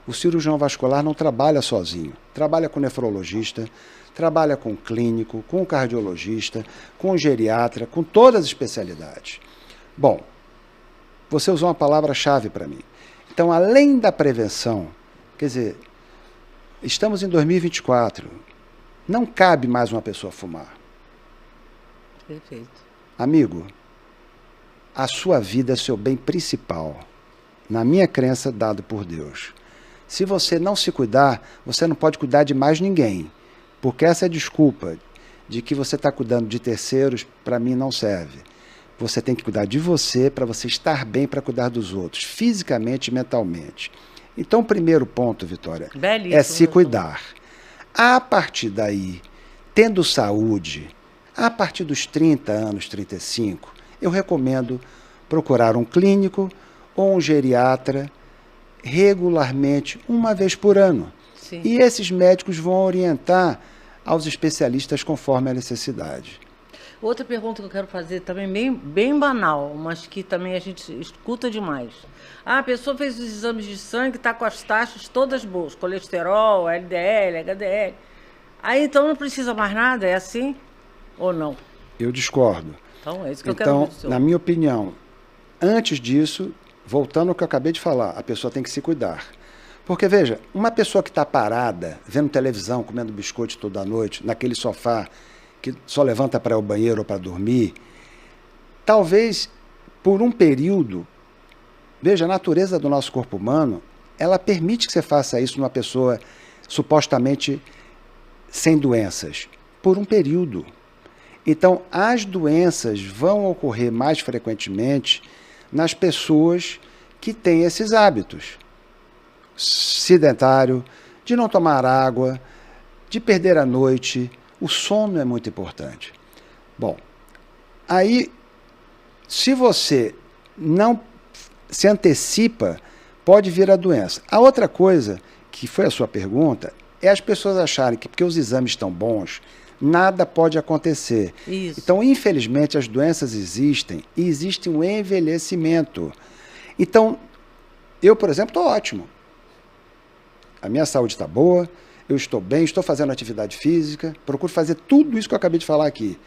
o cirurgião vascular não trabalha sozinho, trabalha com o nefrologista, trabalha com o clínico, com o cardiologista, com o geriatra, com todas as especialidades. Bom, você usou uma palavra-chave para mim. Então, além da prevenção, quer dizer, estamos em 2024, não cabe mais uma pessoa fumar. Perfeito. Amigo, a sua vida é seu bem principal, na minha crença, dado por Deus. Se você não se cuidar, você não pode cuidar de mais ninguém, porque essa desculpa de que você está cuidando de terceiros, para mim, não serve. Você tem que cuidar de você para você estar bem para cuidar dos outros, fisicamente e mentalmente. Então, o primeiro ponto, Vitória, é se cuidar. A partir daí, tendo saúde, a partir dos 30 anos, 35, eu recomendo procurar um clínico ou um geriatra regularmente, uma vez por ano. Sim. E esses médicos vão orientar aos especialistas conforme a necessidade. Outra pergunta que eu quero fazer também, bem banal, mas que também a gente escuta demais. A pessoa fez os exames de sangue, está com as taxas todas boas, colesterol, LDL, HDL. Aí então não precisa mais nada, é assim ou não? Eu discordo. Então é isso que eu quero ver do senhor. Na minha opinião, antes disso, voltando ao que eu acabei de falar, a pessoa tem que se cuidar. Porque, veja, uma pessoa que está parada, vendo televisão, comendo biscoito toda noite, naquele sofá, que só levanta para ir ao banheiro ou para dormir, talvez por um período, veja, a natureza do nosso corpo humano, ela permite que você faça isso numa pessoa supostamente sem doenças, por um período. Então, as doenças vão ocorrer mais frequentemente nas pessoas que têm esses hábitos. Sedentário, de não tomar água, de perder a noite. O sono é muito importante. Bom, aí, se você não se antecipa, pode vir a doença. A outra coisa, que foi a sua pergunta, é as pessoas acharem que porque os exames estão bons, nada pode acontecer. Isso. Então, infelizmente, as doenças existem e existe um envelhecimento. Então, eu, por exemplo, estou ótimo. A minha saúde está boa, eu estou bem, estou fazendo atividade física, procuro fazer tudo isso que eu acabei de falar aqui.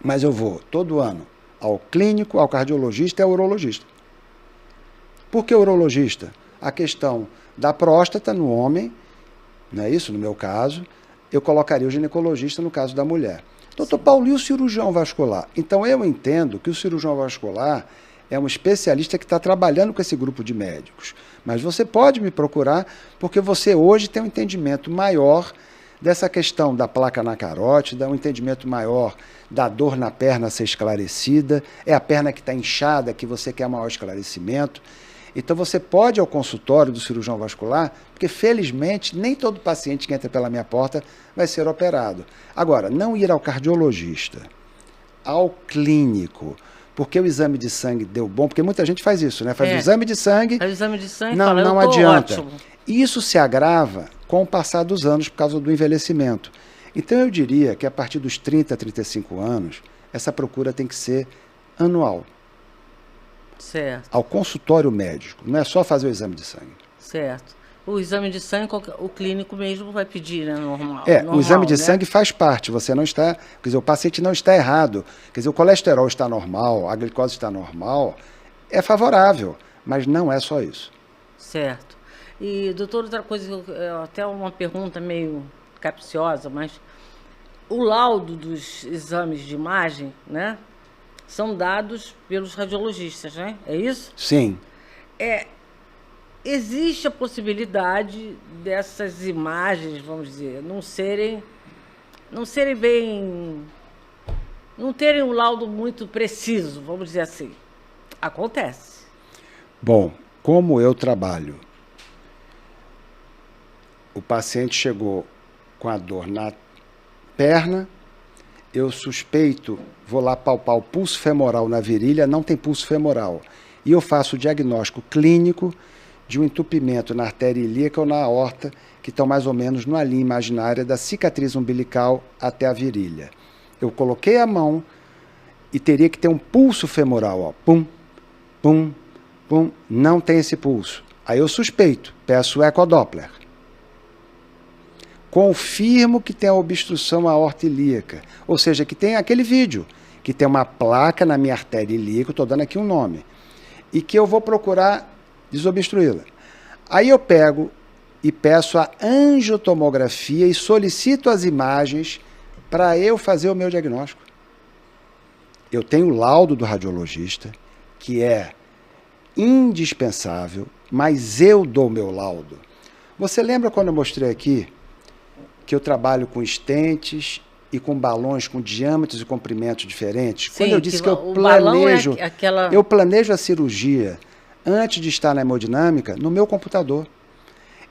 Mas eu vou, todo ano, ao clínico, ao cardiologista e ao urologista. Por que urologista? A questão da próstata no homem, não é isso? No meu caso, eu colocaria o ginecologista no caso da mulher. Doutor Paulo, e o cirurgião vascular? Então, eu entendo que o cirurgião vascular é um especialista que está trabalhando com esse grupo de médicos. Mas você pode me procurar, porque você hoje tem um entendimento maior dessa questão da placa na carótida, um entendimento maior da dor na perna ser esclarecida, é a perna que está inchada, que você quer maior esclarecimento. Então, você pode ir ao consultório do cirurgião vascular, porque, felizmente, nem todo paciente que entra pela minha porta vai ser operado. Agora, não ir ao cardiologista, ao clínico, porque o exame de sangue deu bom, porque muita gente faz isso, né? Faz o exame de sangue, faz o exame de sangue, não adianta. Ótimo. Isso se agrava com o passar dos anos por causa do envelhecimento. Então, eu diria que a partir dos 30, 35 anos, essa procura tem que ser anual. Certo. Ao consultório médico, não é só fazer o exame de sangue. Certo. O exame de sangue, o clínico mesmo vai pedir, né? Normal. O exame de sangue faz parte, você não está, quer dizer, o paciente não está errado, quer dizer, o colesterol está normal, a glicose está normal, é favorável, mas não é só isso. Certo. E, doutor, outra coisa, até uma pergunta meio capciosa, mas o laudo dos exames de imagem, né, são dados pelos radiologistas, né? É isso? Sim. Existe a possibilidade dessas imagens, vamos dizer, não serem bem, não terem um laudo muito preciso, vamos dizer assim. Acontece. Bom, como eu trabalho, o paciente chegou com a dor na perna, eu suspeito, vou lá palpar o pulso femoral na virilha, não tem pulso femoral. E eu faço o diagnóstico clínico de um entupimento na artéria ilíaca ou na aorta, que estão mais ou menos numa linha imaginária da cicatriz umbilical até a virilha. Eu coloquei a mão e teria que ter um pulso femoral, ó, pum, pum, pum, não tem esse pulso. Aí eu suspeito, peço ecodoppler. Confirmo que tem a obstrução aorta ilíaca, ou seja, que tem aquele vídeo, que tem uma placa na minha artéria ilíaca, estou dando aqui um nome, e que eu vou procurar desobstruí-la. Aí eu pego e peço a angiotomografia e solicito as imagens para eu fazer o meu diagnóstico. Eu tenho o laudo do radiologista, que é indispensável, mas eu dou o meu laudo. Você lembra quando eu mostrei aqui que eu trabalho com estentes e com balões com diâmetros e comprimentos diferentes? Sim, quando eu disse que eu eu planejo a cirurgia antes de estar na hemodinâmica no meu computador.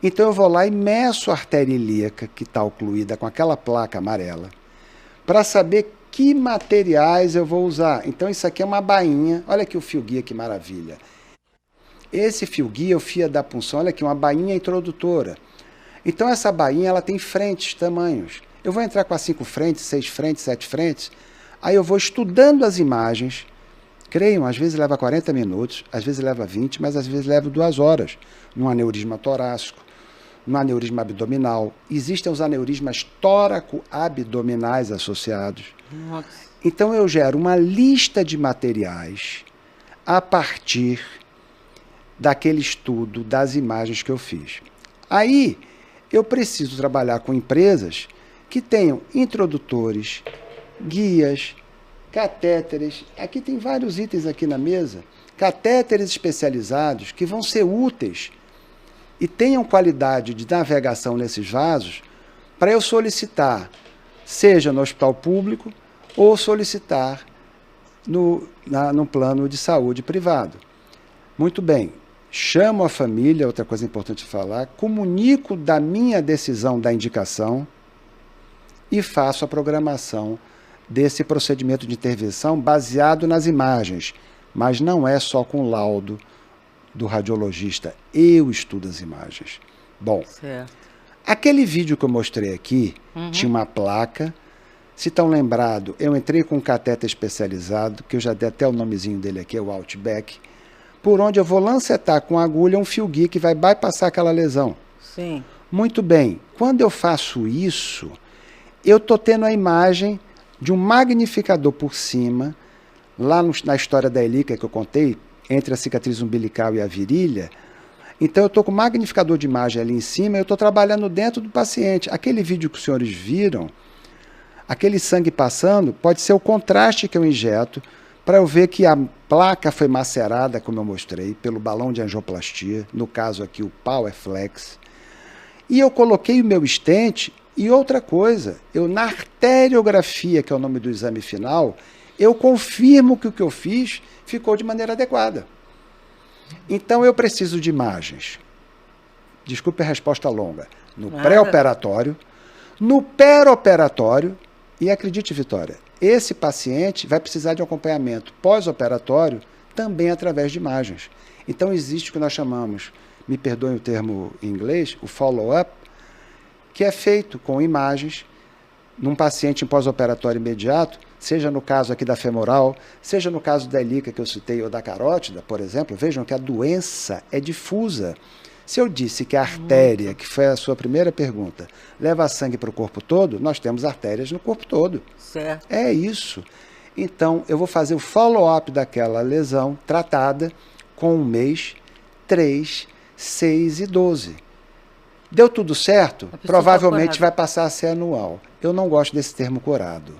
Então eu vou lá e meço a artéria ilíaca, que está ocluída com aquela placa amarela, para saber que materiais eu vou usar. Então isso aqui é uma bainha, olha aqui o fio guia, que maravilha. Esse fio guia é o fio da punção, olha aqui, uma bainha introdutora. Então essa bainha ela tem frentes, tamanhos. Eu vou entrar com as 5 frentes, 6 frentes, 7 frentes, aí eu vou estudando as imagens. Creiam, às vezes leva 40 minutos, às vezes leva 20, mas às vezes leva 2 horas, num aneurisma torácico, num aneurisma abdominal. Existem os aneurismas tóraco-abdominais associados. Nossa. Então eu gero uma lista de materiais a partir daquele estudo, das imagens que eu fiz. Aí eu preciso trabalhar com empresas que tenham introdutores, guias, catéteres. Aqui tem vários itens aqui na mesa. Catéteres especializados que vão ser úteis e tenham qualidade de navegação nesses vasos para eu solicitar, seja no hospital público ou solicitar no plano de saúde privado. Muito bem. Chamo a família, outra coisa importante falar, comunico da minha decisão da indicação e faço a programação desse procedimento de intervenção baseado nas imagens, mas não é só com laudo do radiologista, eu estudo as imagens. Bom, Certo. aquele vídeo que eu mostrei aqui tinha uma placa, se estão lembrados, eu entrei com um catéter especializado, que eu já dei até o nomezinho dele aqui, é o Outback, por onde eu vou lancetar com agulha um fio guia que vai bypassar aquela lesão. Sim. Muito bem, quando eu faço isso, eu estou tendo a imagem de um magnificador por cima, lá na história da ilíaca que eu contei, entre a cicatriz umbilical e a virilha. Então eu estou com o magnificador de imagem ali em cima, eu estou trabalhando dentro do paciente. Aquele vídeo que os senhores viram, aquele sangue passando, pode ser o contraste que eu injeto, para eu ver que a placa foi macerada, como eu mostrei, pelo balão de angioplastia, no caso aqui o PowerFlex. E eu coloquei o meu estente, e outra coisa, eu na arteriografia, que é o nome do exame final, eu confirmo que o que eu fiz ficou de maneira adequada. Então eu preciso de imagens. Desculpe a resposta longa. No pré-operatório, no perioperatório, e acredite, Vitória, esse paciente vai precisar de um acompanhamento pós-operatório também através de imagens. Então existe o que nós chamamos, me perdoem o termo em inglês, o follow-up, que é feito com imagens num paciente em pós-operatório imediato, seja no caso aqui da femoral, seja no caso da ilíaca que eu citei, ou da carótida, por exemplo. Vejam que a doença é difusa. Se eu disse que a artéria, que foi a sua primeira pergunta, leva sangue para o corpo todo, nós temos artérias no corpo todo. Certo. É isso. Então, eu vou fazer o follow-up daquela lesão tratada com 1 mês, 3, 6 e 12. Deu tudo certo, A pessoa provavelmente tá vai passar a ser anual. Eu não gosto desse termo curado.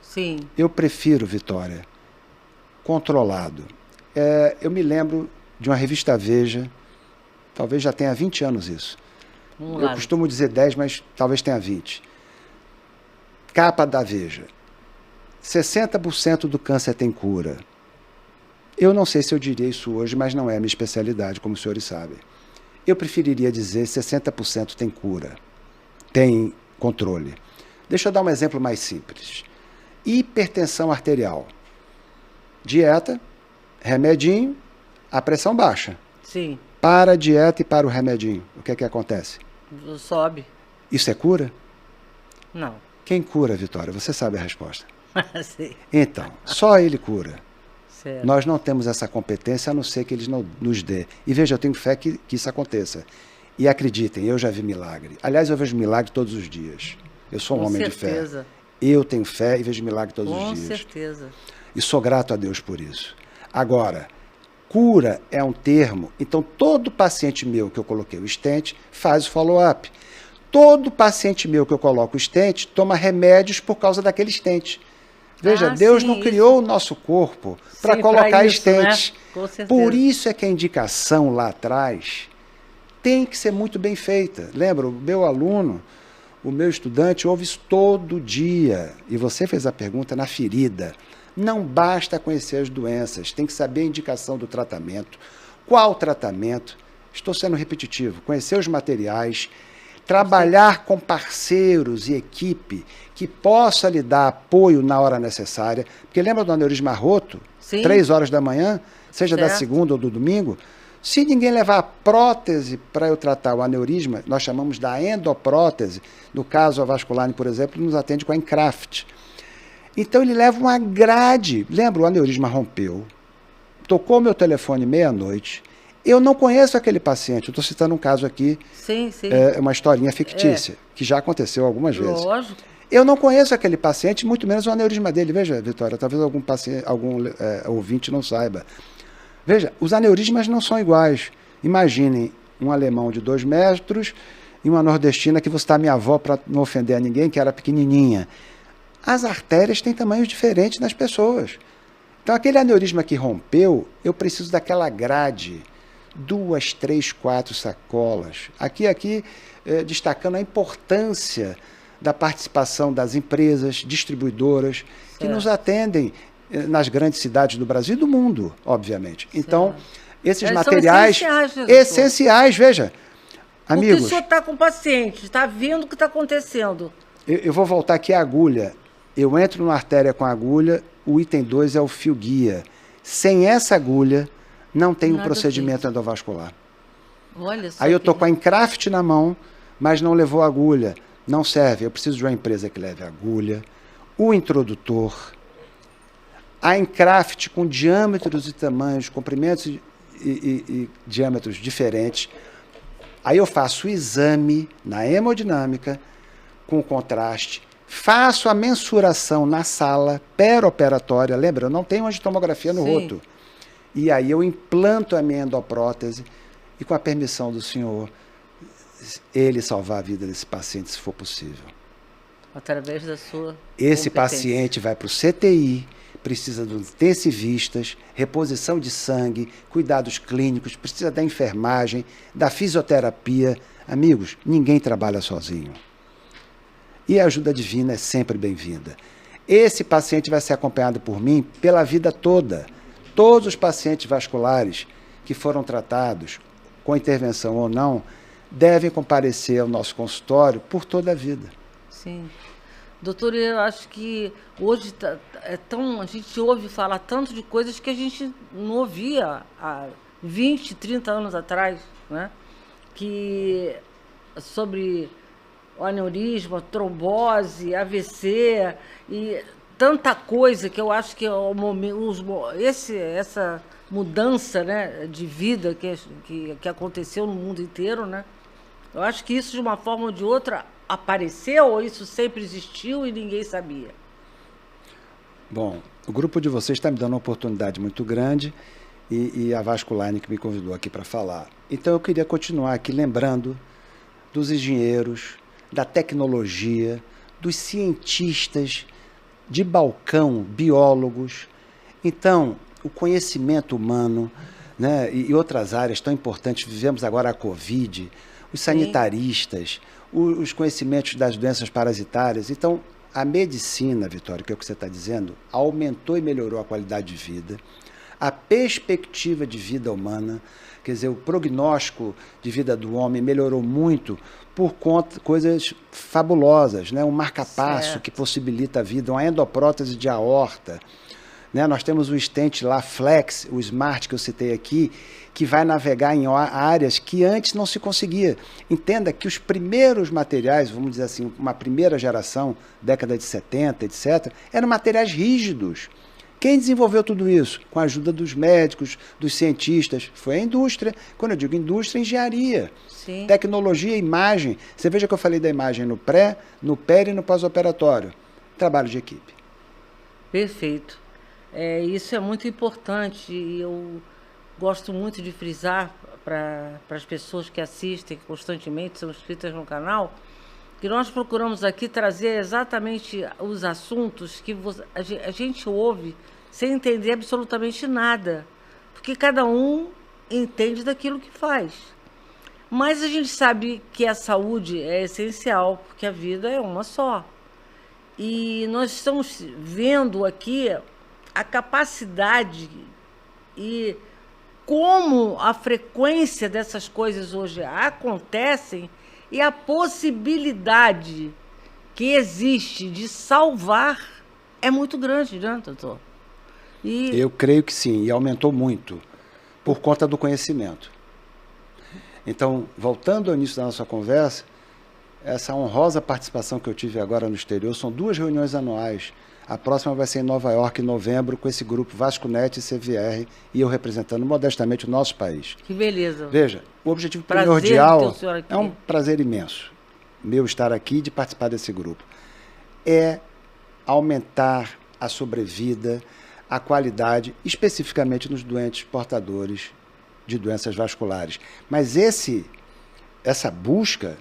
Sim. Eu prefiro, Vitória, controlado. Eu me lembro de uma revista Veja, talvez já tenha 20 anos isso. Vamos Eu lá. costumo dizer 10, mas talvez tenha 20. Capa da Veja. 60% do câncer tem cura. Eu não sei se eu diria isso hoje, mas não é a minha especialidade, como os senhores sabem. Eu preferiria dizer 60% tem cura, tem controle. Deixa eu dar um exemplo mais simples. Hipertensão arterial. Dieta, remedinho, a pressão baixa. Sim. Para a dieta e para o remedinho. O que é que acontece? Sobe. Isso é cura? Não. Quem cura, Vitória? Você sabe a resposta. Sim. Então, só ele cura. Certo. Nós não temos essa competência, a não ser que eles não nos dê. E veja, eu tenho fé que isso aconteça. E acreditem, eu já vi milagre. Aliás, eu vejo milagre todos os dias. Eu sou um homem de fé. Eu tenho fé e vejo milagre todos os dias. Com certeza. E sou grato a Deus por isso. Agora, cura é um termo, então todo paciente meu que eu coloquei o stent faz o follow-up. Todo paciente meu que eu coloco o stent toma remédios por causa daquele stent. Veja, Deus não criou o nosso corpo para colocar stents. Né? Com certeza. Por isso é que a indicação lá atrás tem que ser muito bem feita. Lembra, o meu aluno, o meu estudante, ouve isso todo dia. E você fez a pergunta na ferida. Não basta conhecer as doenças, tem que saber a indicação do tratamento. Qual tratamento? Estou sendo repetitivo. Conhecer os materiais, trabalhar com parceiros e equipe que possa lhe dar apoio na hora necessária. Porque lembra do aneurisma roto? Sim. 3 horas da manhã, seja certo. Da segunda ou do domingo. Se ninguém levar a prótese para eu tratar o aneurisma, nós chamamos da endoprótese. No caso, a Vasculine, por exemplo, nos atende com a Encraft. Então ele leva uma grade. Lembra, o aneurisma rompeu. Tocou meu telefone meia-noite. Eu não conheço aquele paciente. Eu estou citando um caso aqui. Sim, sim. É uma historinha fictícia, que já aconteceu algumas vezes. Lógico. Eu não conheço aquele paciente, muito menos o aneurisma dele. Veja, Vitória, talvez algum ouvinte não saiba. Veja, os aneurismas não são iguais. Imaginem um alemão de 2 metros e uma nordestina que vou citar minha avó para não ofender a ninguém, que era pequenininha. As artérias têm tamanhos diferentes nas pessoas. Então, aquele aneurisma que rompeu, eu preciso daquela grade. 2, 3, 4 sacolas. Aqui destacando a importância da participação das empresas distribuidoras que nos atendem nas grandes cidades do Brasil e do mundo, obviamente. Então, esses materiais são essenciais, veja. Amigos, porque o senhor está com o paciente, está vendo o que está acontecendo. Eu vou voltar aqui à agulha. Eu entro na artéria com a agulha, o item 2 é o fio guia. Sem essa agulha, não tem um procedimento endovascular. Olha só. Aí eu estou com a Encraft na mão, mas não levou a agulha. Não serve. Eu preciso de uma empresa que leve a agulha, o introdutor, a Encraft com diâmetros e tamanhos, comprimentos e diâmetros diferentes. Aí eu faço o exame na hemodinâmica com contraste, faço a mensuração na sala pré-operatória. Lembra, eu não tenho angiotomografia no roto. E aí eu implanto a minha endoprótese e, com a permissão do senhor, ele salvar a vida desse paciente, se for possível. Através da sua Esse competência. paciente vai para o CTI, precisa de intensivistas, reposição de sangue, cuidados clínicos, precisa da enfermagem, da fisioterapia. Amigos, ninguém trabalha sozinho. E a ajuda divina é sempre bem-vinda. Esse paciente vai ser acompanhado por mim pela vida toda. Todos os pacientes vasculares que foram tratados, com intervenção ou não, devem comparecer ao nosso consultório por toda a vida. Sim. Doutor, eu acho que hoje a gente ouve falar tanto de coisas que a gente não ouvia há 20, 30 anos atrás, né? Sobre o aneurisma, trombose, AVC e tanta coisa que eu acho que o momento, essa mudança, né, de vida que aconteceu no mundo inteiro, né? Eu acho que isso, de uma forma ou de outra, apareceu, ou isso sempre existiu e ninguém sabia? Bom, o grupo de vocês está me dando uma oportunidade muito grande e a Vasculine que me convidou aqui para falar. Então eu queria continuar aqui lembrando dos engenheiros, da tecnologia, dos cientistas, de balcão, biólogos. Então, o conhecimento humano, né, e outras áreas tão importantes, vivemos agora a Covid, os sanitaristas, os conhecimentos das doenças parasitárias. Então, a medicina, Vitória, que é o que você está dizendo, aumentou e melhorou a qualidade de vida, a perspectiva de vida humana, quer dizer, o prognóstico de vida do homem melhorou muito por conta de coisas fabulosas, né? Um marca-passo que possibilita a vida, uma endoprótese de aorta, né? Nós temos o stent lá, Flex, o Smart que eu citei aqui, que vai navegar em áreas que antes não se conseguia. Entenda que os primeiros materiais, vamos dizer assim, uma primeira geração, década de 70, etc., eram materiais rígidos. Quem desenvolveu tudo isso? Com a ajuda dos médicos, dos cientistas. Foi a indústria. Quando eu digo indústria, engenharia. Sim. Tecnologia, imagem. Você veja que eu falei da imagem no pré, no peri e no pós-operatório. Trabalho de equipe. Perfeito. Isso é muito importante e eu gosto muito de frisar para as pessoas que assistem constantemente, são inscritas no canal, que nós procuramos aqui trazer exatamente os assuntos que a gente ouve sem entender absolutamente nada, porque cada um entende daquilo que faz. Mas a gente sabe que a saúde é essencial, porque a vida é uma só. E nós estamos vendo aqui a capacidade e como a frequência dessas coisas hoje acontecem e a possibilidade que existe de salvar é muito grande, né, doutor? Eu creio que sim, e aumentou muito por conta do conhecimento. Então, voltando ao início da nossa conversa, essa honrosa participação que eu tive agora no exterior, são 2 reuniões anuais. A próxima vai ser em Nova York, em novembro, com esse grupo Vasconet e CVR, e eu representando modestamente o nosso país. Que beleza. Veja, o objetivo primordial aqui. É um prazer imenso, meu estar aqui e de participar desse grupo. É aumentar a sobrevida, a qualidade, especificamente nos doentes portadores de doenças vasculares. Mas essa busca,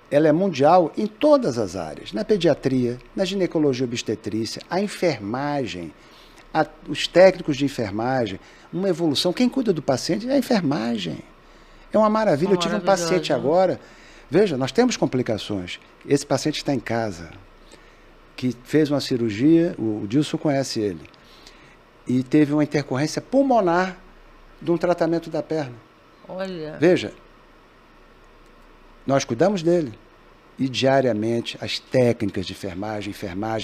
ela é mundial em todas as áreas, na pediatria, na ginecologia obstetrícia, a enfermagem, os técnicos de enfermagem, uma evolução. Quem cuida do paciente é a enfermagem. É uma maravilha. Eu tive um paciente agora, veja, nós temos complicações. Esse paciente está em casa, que fez uma cirurgia, o Dilson conhece ele, e teve uma intercorrência pulmonar de um tratamento da perna. Olha. Veja, nós cuidamos dele. E diariamente, as técnicas de enfermagem,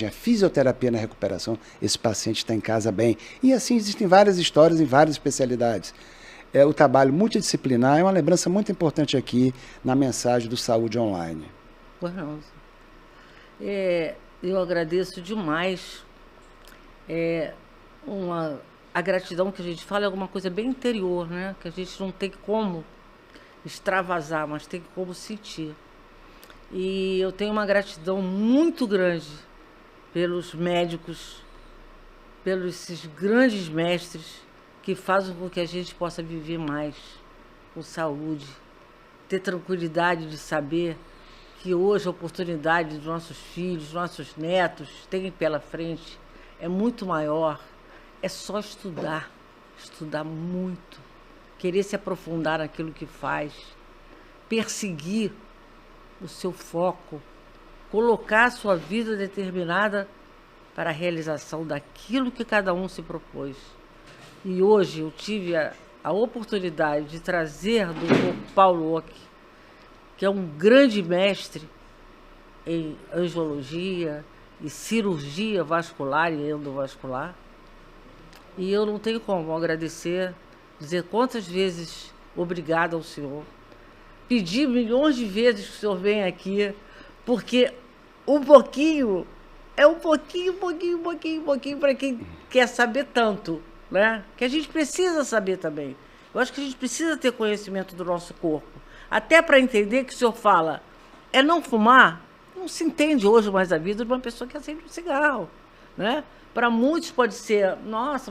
a fisioterapia na recuperação, esse paciente está em casa bem. E assim existem várias histórias em várias especialidades. O trabalho multidisciplinar é uma lembrança muito importante aqui na mensagem do Saúde Online. Bueno, eu agradeço demais. A gratidão que a gente fala é alguma coisa bem interior, né? Que a gente não tem como extravasar, mas tem como sentir. E eu tenho uma gratidão muito grande pelos médicos, pelos esses grandes mestres que fazem com que a gente possa viver mais com saúde, ter tranquilidade de saber que hoje a oportunidade dos nossos filhos, nossos netos têm pela frente é muito maior. É só estudar muito, querer se aprofundar naquilo que faz, perseguir o seu foco, colocar a sua vida determinada para a realização daquilo que cada um se propôs. E hoje eu tive a oportunidade de trazer do Dr. Paulo Ock, que é um grande mestre em angiologia e cirurgia vascular e endovascular. E eu não tenho como agradecer, dizer quantas vezes obrigada ao senhor. Pedir milhões de vezes que o senhor venha aqui, porque um pouquinho é um pouquinho para quem quer saber tanto, né? Que a gente precisa saber também. Eu acho que a gente precisa ter conhecimento do nosso corpo. Até para entender que o senhor fala, não fumar, não se entende hoje mais a vida de uma pessoa que acende um cigarro, né? Para muitos pode ser, nossa,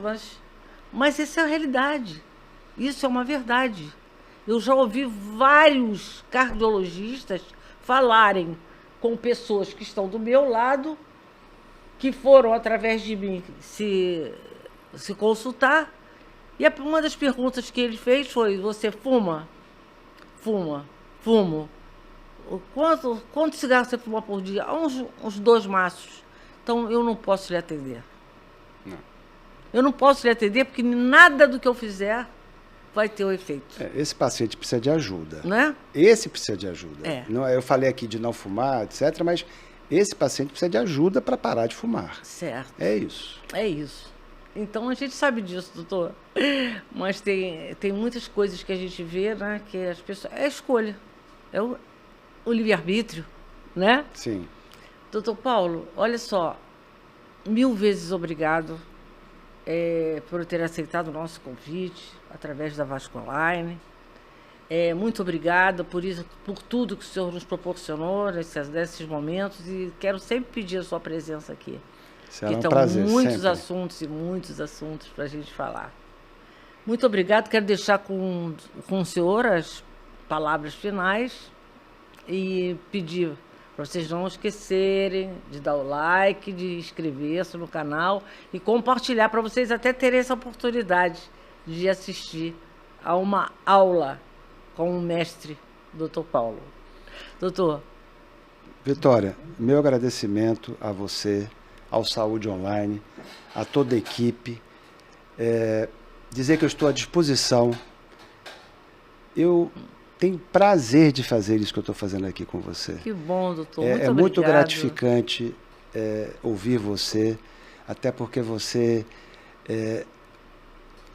mas essa é a realidade. Isso é uma verdade. Eu já ouvi vários cardiologistas falarem com pessoas que estão do meu lado, que foram, através de mim, se consultar. E uma das perguntas que ele fez foi: você fuma? Fumo. Quantos cigarros você fuma por dia? Uns 2 maços. Então, eu não posso lhe atender. Não. Eu não posso lhe atender porque nada do que eu fizer vai ter o efeito. Esse paciente precisa de ajuda. Né? Esse precisa de ajuda. É. Não, eu falei aqui de não fumar, etc., mas esse paciente precisa de ajuda para parar de fumar. Certo. É isso. É isso. Então, a gente sabe disso, doutor. Mas tem muitas coisas que a gente vê, né, que as pessoas... É a escolha. É o livre-arbítrio, né? Sim. Doutor Paulo, olha só, 1000 vezes obrigado por ter aceitado o nosso convite através da Vasco Online. Muito obrigada por isso, por tudo que o senhor nos proporcionou nesses momentos, e quero sempre pedir a sua presença aqui. Será um então, prazer, muitos sempre. assuntos e muitos assuntos para a gente falar. Muito obrigado. Quero deixar com o senhor as palavras finais e pedir para vocês não esquecerem de dar o like, de inscrever-se no canal e compartilhar, para vocês até terem essa oportunidade de assistir a uma aula com o mestre, Dr. Paulo. Doutor. Vitória, meu agradecimento a você, ao Saúde Online, a toda a equipe. Dizer que eu estou à disposição. Eu tenho prazer de fazer isso que eu estou fazendo aqui com você. Que bom, doutor. É muito gratificante ouvir você, até porque você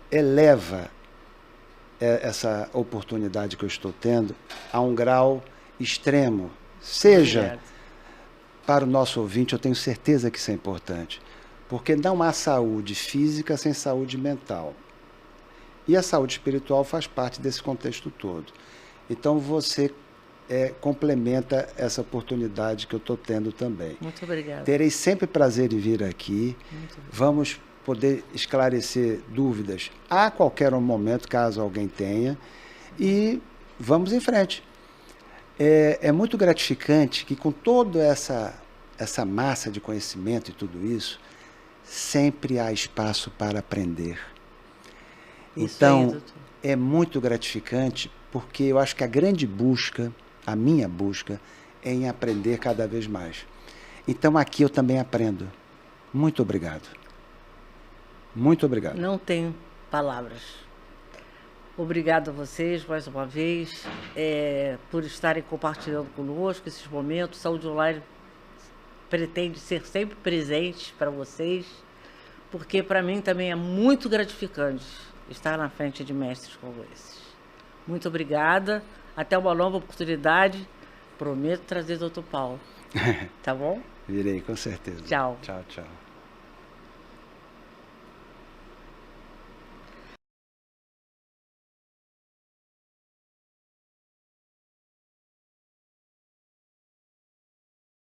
eleva essa oportunidade que eu estou tendo a um grau extremo. Seja para o nosso ouvinte, eu tenho certeza que isso é importante, porque não há saúde física sem saúde mental. E a saúde espiritual faz parte desse contexto todo. Então, você complementa essa oportunidade que eu estou tendo também. Muito obrigada. Terei sempre prazer em vir aqui. Vamos poder esclarecer dúvidas a qualquer momento, caso alguém tenha. E vamos em frente. É muito gratificante que, com toda essa massa de conhecimento e tudo isso, sempre há espaço para aprender. Isso então, aí, doutor. É muito gratificante, porque eu acho que a grande busca, a minha busca, é em aprender cada vez mais. Então, aqui eu também aprendo. Muito obrigado. Muito obrigado. Não tenho palavras. Obrigado a vocês, mais uma vez, por estarem compartilhando conosco esses momentos. Saúde Online pretende ser sempre presente para vocês, porque para mim também é muito gratificante estar na frente de mestres como esses. Muito obrigada. Até uma nova oportunidade. Prometo trazer o Dr. Paulo. Tá bom? Virei, com certeza. Tchau. Tchau, tchau.